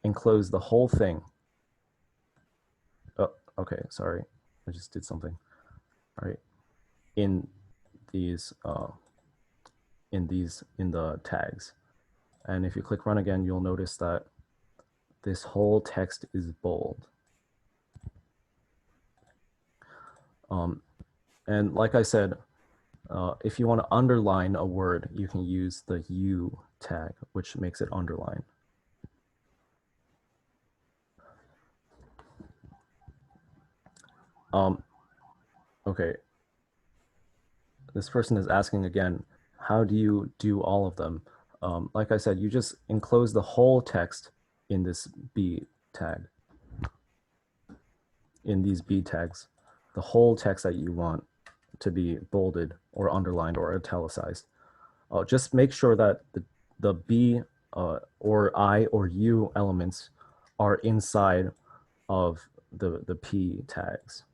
enclose the whole thing. Oh, okay, sorry. I just did something. All right. In the tags. And if you click run again, you'll notice that this whole text is bold. And like I said, if you want to underline a word, you can use the U tag, which makes it underline. Okay. This person is asking again, how do you do all of them? Like I said, you just enclose the whole text in this B tag. In these B tags, the whole text that you want to be bolded or underlined or italicized. Just make sure that the B or I or U elements are inside of the P tags.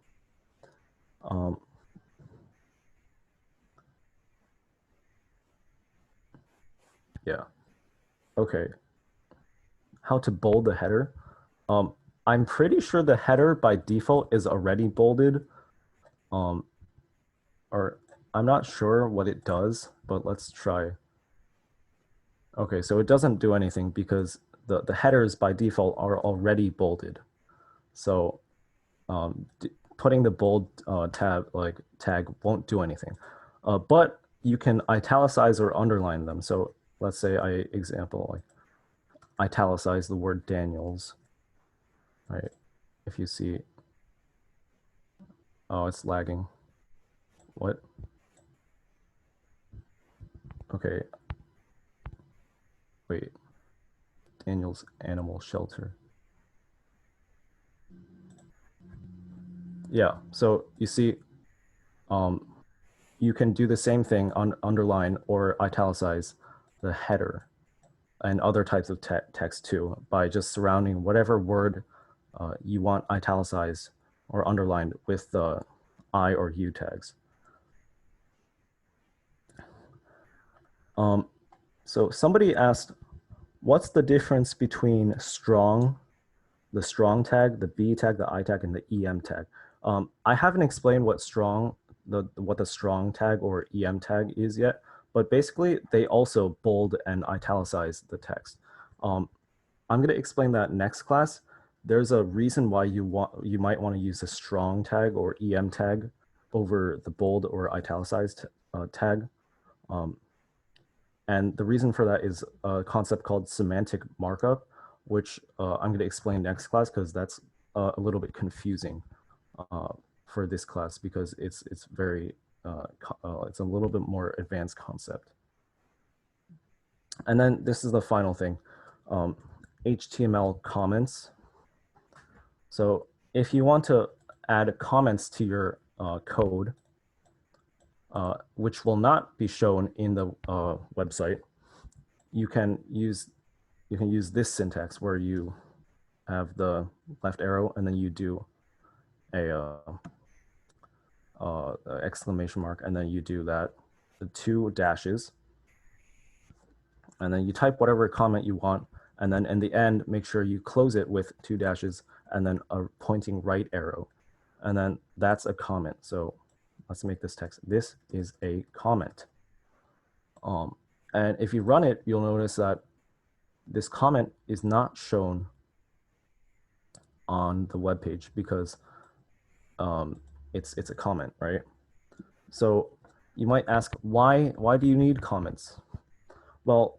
Yeah. Okay. How to bold the header? I'm pretty sure the header by default is already bolded. Or I'm not sure what it does, but let's try. Okay, so it doesn't do anything because the headers by default are already bolded. So putting the bold tag won't do anything. But you can italicize or underline them. So let's say like italicize the word Daniels, right? If you see, oh, it's lagging. What? Okay. Wait. Daniel's animal shelter. Yeah, so you see, you can do the same thing on underline or italicize the header and other types of text too by just surrounding whatever word you want italicized or underlined with the I or U tags. So somebody asked, what's the difference between the strong tag, the B tag, the I tag, and the EM tag? I haven't explained what the strong tag or EM tag is yet, but basically they also bold and italicize the text. I'm going to explain that next class. There's a reason why you might want to use a strong tag or EM tag over the bold or italicized tag. And the reason for that is a concept called semantic markup, which I'm going to explain next class because that's a little bit confusing for this class because it's very it's a little bit more advanced concept. And then this is the final thing, HTML comments. So if you want to add comments to your code, which will not be shown in the website, you can use this syntax where you have the left arrow and then you do a exclamation mark, and then you do that, the 2 dashes, and then you type whatever comment you want, and then in the end, make sure you close it with 2 dashes and then a pointing right arrow, and then that's a comment. So let's make this text. This is a comment. And if you run it, you'll notice that this comment is not shown on the web page because it's a comment, right? So you might ask, why do you need comments? Well,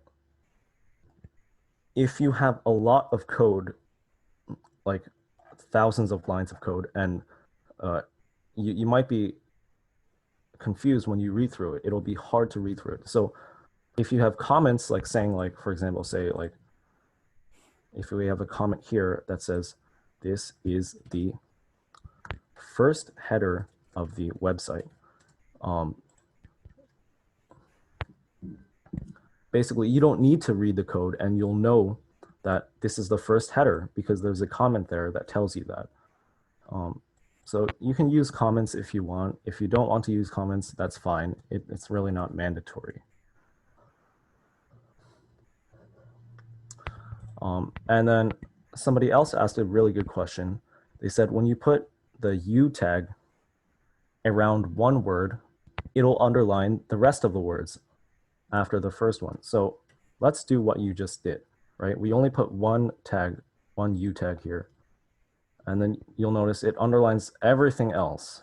if you have a lot of code, like thousands of lines of code, and you might be confused when you read through it. It'll be hard to read through it. So if you have comments like saying, like, for example, say like, if we have a comment here that says, this is the first header of the website. Basically, you don't need to read the code and you'll know that this is the first header because there's a comment there that tells you that. So you can use comments if you want. If you don't want to use comments, that's fine. It's really not mandatory. And then somebody else asked a really good question. They said, when you put the U tag around one word, it'll underline the rest of the words after the first one. So let's do what you just did, right? We only put one tag, one U tag here. And then you'll notice it underlines everything else.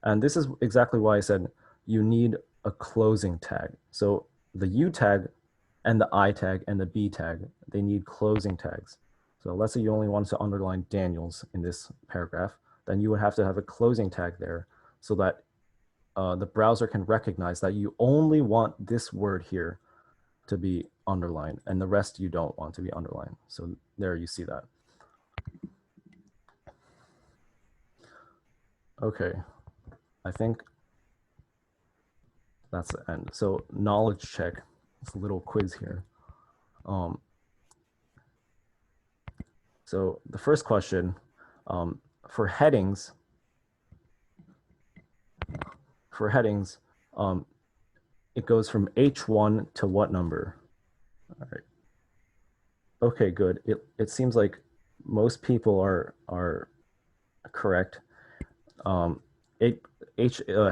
And this is exactly why I said you need a closing tag. So the U tag and the I tag and the B tag, they need closing tags. So let's say you only want to underline Daniel's in this paragraph, then you would have to have a closing tag there so that the browser can recognize that you only want this word here to be underlined and the rest you don't want to be underlined. So there you see that. Okay, I think that's the end. So knowledge check, it's a little quiz here. So the first question, for headings, it goes from H1 to what number? All right. Okay, good. It seems like most people are correct.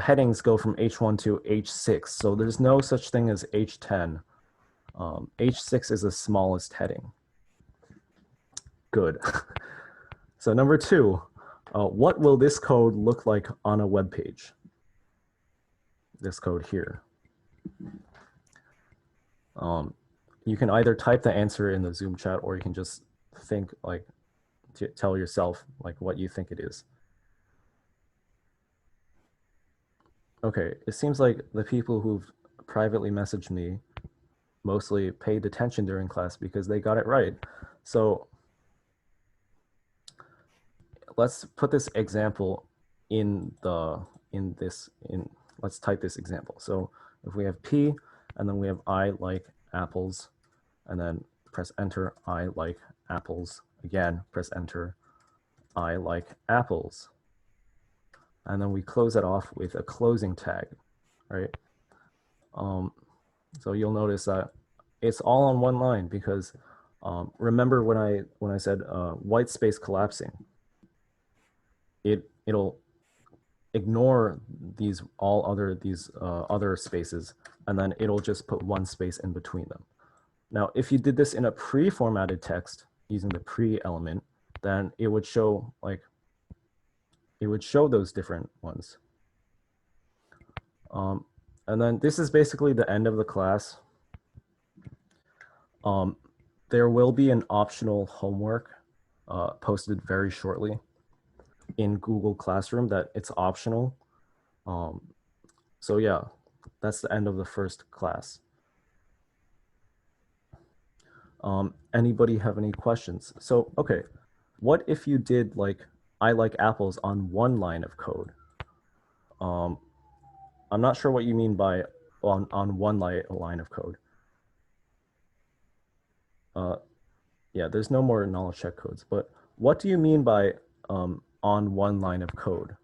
Headings go from H1 to H6, so there's no such thing as H10. H6 is the smallest heading. Good. So number 2, what will this code look like on a web page? This code here. You can either type the answer in the Zoom chat, or you can just think, like, tell yourself like what you think it is. Okay, it seems like the people who've privately messaged me mostly paid attention during class because they got it right. So let's put this example let's type this example. So if we have P and then we have I like apples, and then press enter, I like apples, again, press enter, I like apples. And then we close it off with a closing tag, right? So you'll notice that it's all on one line because remember when I said white space collapsing, it'll ignore these other spaces, and then it'll just put one space in between them. Now, if you did this in a pre-formatted text using the pre element, then it would show those different ones. And then this is basically the end of the class. There will be an optional homework posted very shortly in Google Classroom that it's optional. So yeah, that's the end of the first class. Anybody have any questions? So, okay, what if you did like I like apples on one line of code? I'm not sure what you mean by on one line of code. Yeah, there's no more knowledge check codes, but what do you mean by on one line of code?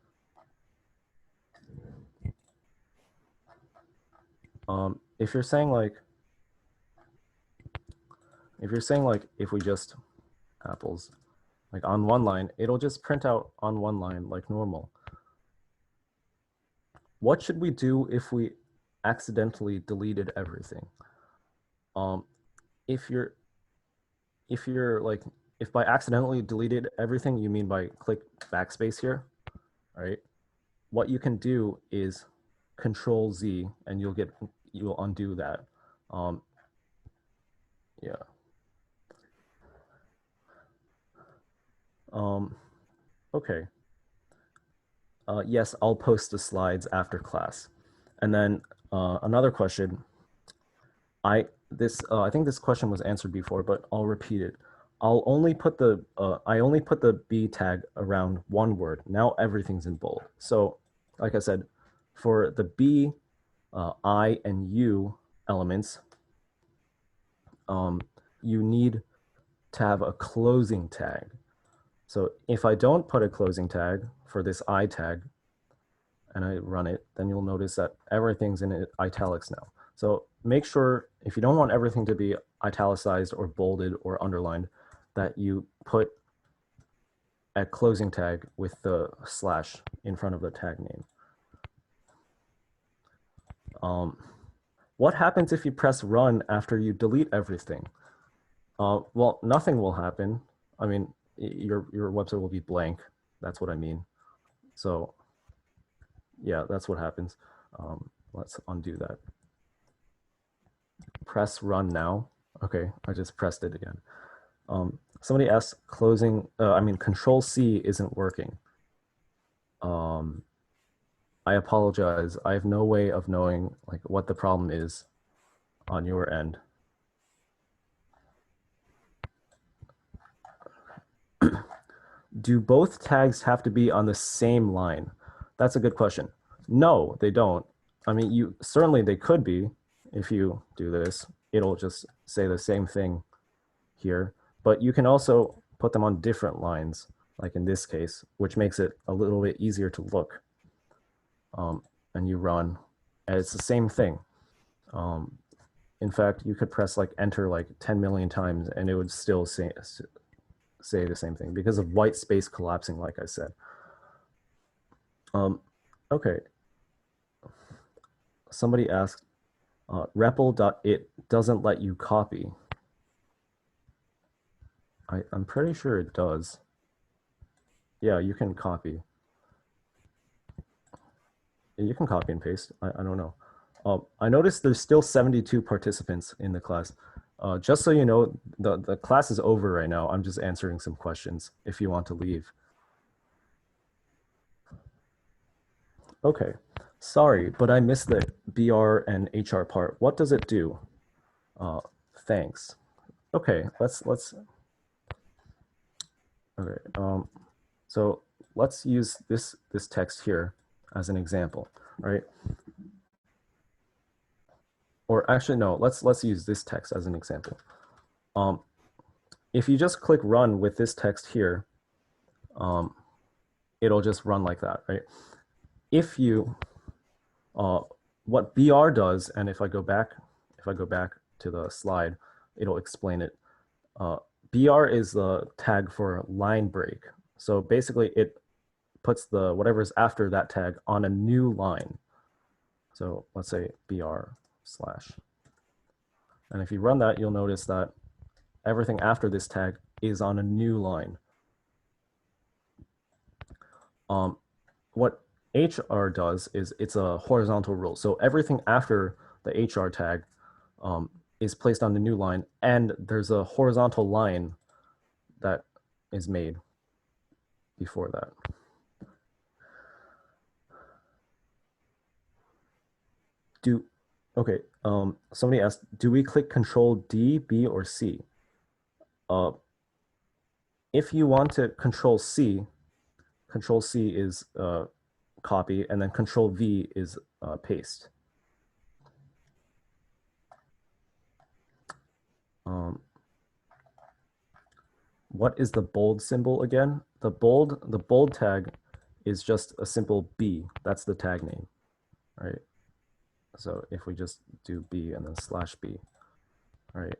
If you're saying like, if we just apples, like on one line, it'll just print out on one line like normal. What should we do if we accidentally deleted everything? If by accidentally deleted everything, you mean by click backspace here, right? What you can do is Control Z, and you'll undo that. Yeah. Okay. Yes, I'll post the slides after class. And then another question. I think this question was answered before, but I'll repeat it. I only put the B tag around one word. Now everything's in bold. So, like I said, for the B, I, and U elements, you need to have a closing tag. So if I don't put a closing tag for this I tag, and I run it, then you'll notice that everything's in italics now. So make sure, if you don't want everything to be italicized or bolded or underlined, that you put a closing tag with the slash in front of the tag name. What happens if you press run after you delete everything? Well, nothing will happen. I mean, your website will be blank. That's what I mean. So yeah, that's what happens. Let's undo that. Press run now. Okay, I just pressed it again. Somebody asked Control C isn't working. I apologize. I have no way of knowing like what the problem is on your end. Do both tags have to be on the same line? That's a good question. No, they don't. I mean, certainly they could be. If you do this, it'll just say the same thing here, but you can also put them on different lines, like in this case, which makes it a little bit easier to look. And you run, and it's the same thing. In fact, you could press like enter like 10 million times and it would still say the same thing because of white space collapsing, like I said. Okay. Somebody asked, Repl.it doesn't let you copy. I'm pretty sure it does. Yeah, you can copy. You can copy and paste. I don't know. I noticed there's still 72 participants in the class. Just so you know, the class is over right now. I'm just answering some questions if you want to leave. Okay, sorry, but I missed the BR and HR part. What does it do? Thanks. Okay, let's okay. So let's use this text here as an example, right? Or actually, no, let's use this text as an example. If you just click run with this text here, it'll just run like that, right? If you, what BR does, and if I go back to the slide, it'll explain it. BR is the tag for line break. So basically it puts the whatever's after that tag on a new line. So let's say BR/. And if you run that, you'll notice that everything after this tag is on a new line. What HR does is it's a horizontal rule. So everything after the HR tag is placed on the new line, and there's a horizontal line that is made before that. Okay, somebody asked, do we click Control D, B, or C? If you want to Control C is copy, and then Control V is paste. What is the bold symbol again? The bold tag is just a simple B. That's the tag name, right? So if we just do B and then /B, right,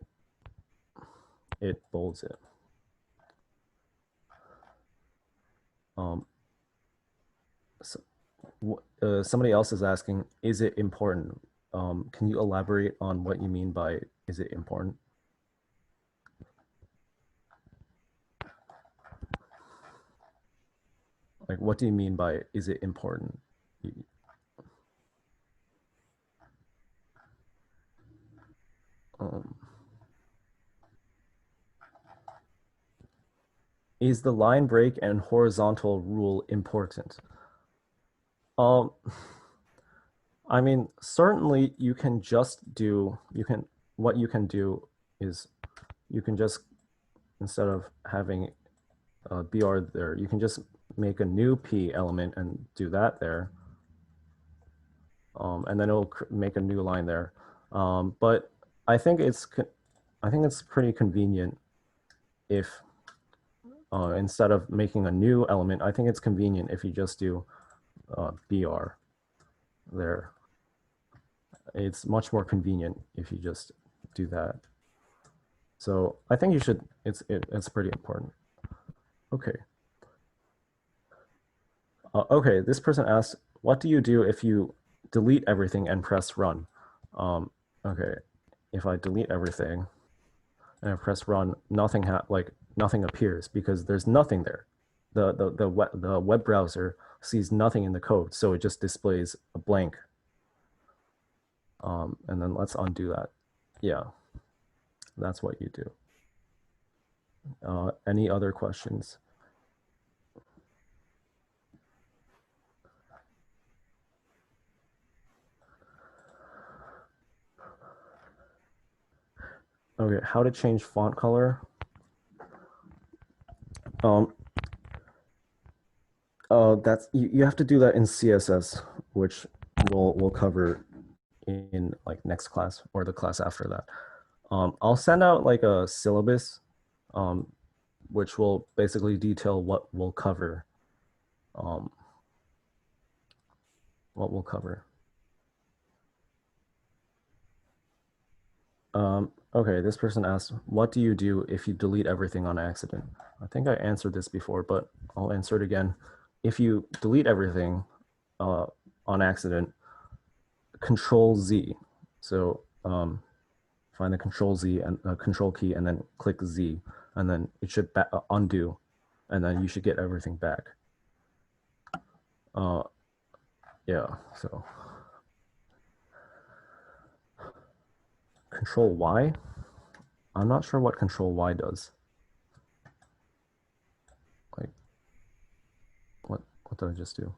it bolds it. Somebody else is asking, is it important? Can you elaborate on what you mean by is it important? Like, what do you mean by is it important? Is the line break and horizontal rule important? I mean, certainly you can just do, what you can do is you can just, instead of having a BR there, you can just make a new P element and do that there. And then it'll make a new line there. But I think it's pretty convenient if instead of making a new element, I think it's convenient if you just do BR there. It's much more convenient if you just do that. So I think you should, it's pretty important. Okay. Okay, this person asks, what do you do if you delete everything and press run? Okay, if I delete everything and I press run, nothing appears because there's nothing there. The web browser sees nothing in the code, so it just displays a blank. And then let's undo that. Yeah, that's what you do. Any other questions? Okay, how to change font color? That's you have to do that in CSS, which we'll cover in like next class or the class after that. I'll send out like a syllabus, which will basically detail what we'll cover. Okay, this person asks, what do you do if you delete everything on accident? I think I answered this before, but I'll answer it again. If you delete everything on accident, Control Z. So find the Control Z and Control key and then click Z, and then it should undo, and then you should get everything back. Yeah, so Control Y. I'm not sure what Control Y does. Like, what did I just do?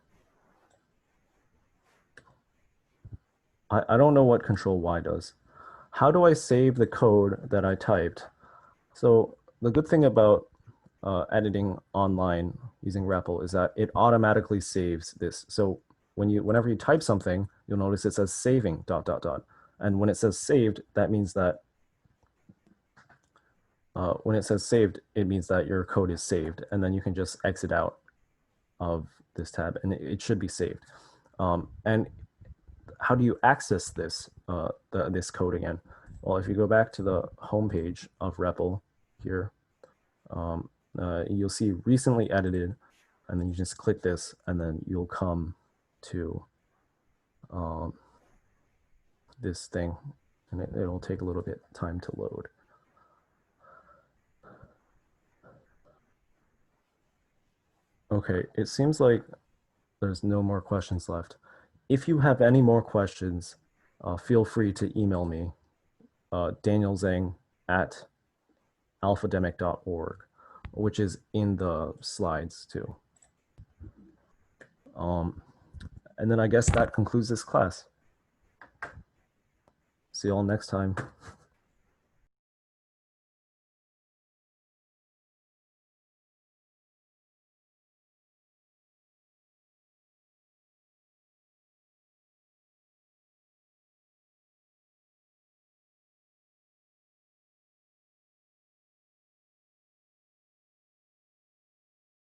I don't know what Control Y does. How do I save the code that I typed? So the good thing about editing online using Repl is that it automatically saves this. So whenever you type something, you'll notice it says saving ... And when it says saved, that means that when it says saved, it means that your code is saved, and then you can just exit out of this tab, and it should be saved. And how do you access this this code again? Well, if you go back to the home page of Repl here, you'll see recently edited, and then you just click this, and then you'll come to this thing, and it'll take a little bit time to load. Okay, it seems like there's no more questions left. If you have any more questions, feel free to email me, Daniel Zeng at alphademic.org, which is in the slides too. And then I guess that concludes this class. See you all next time.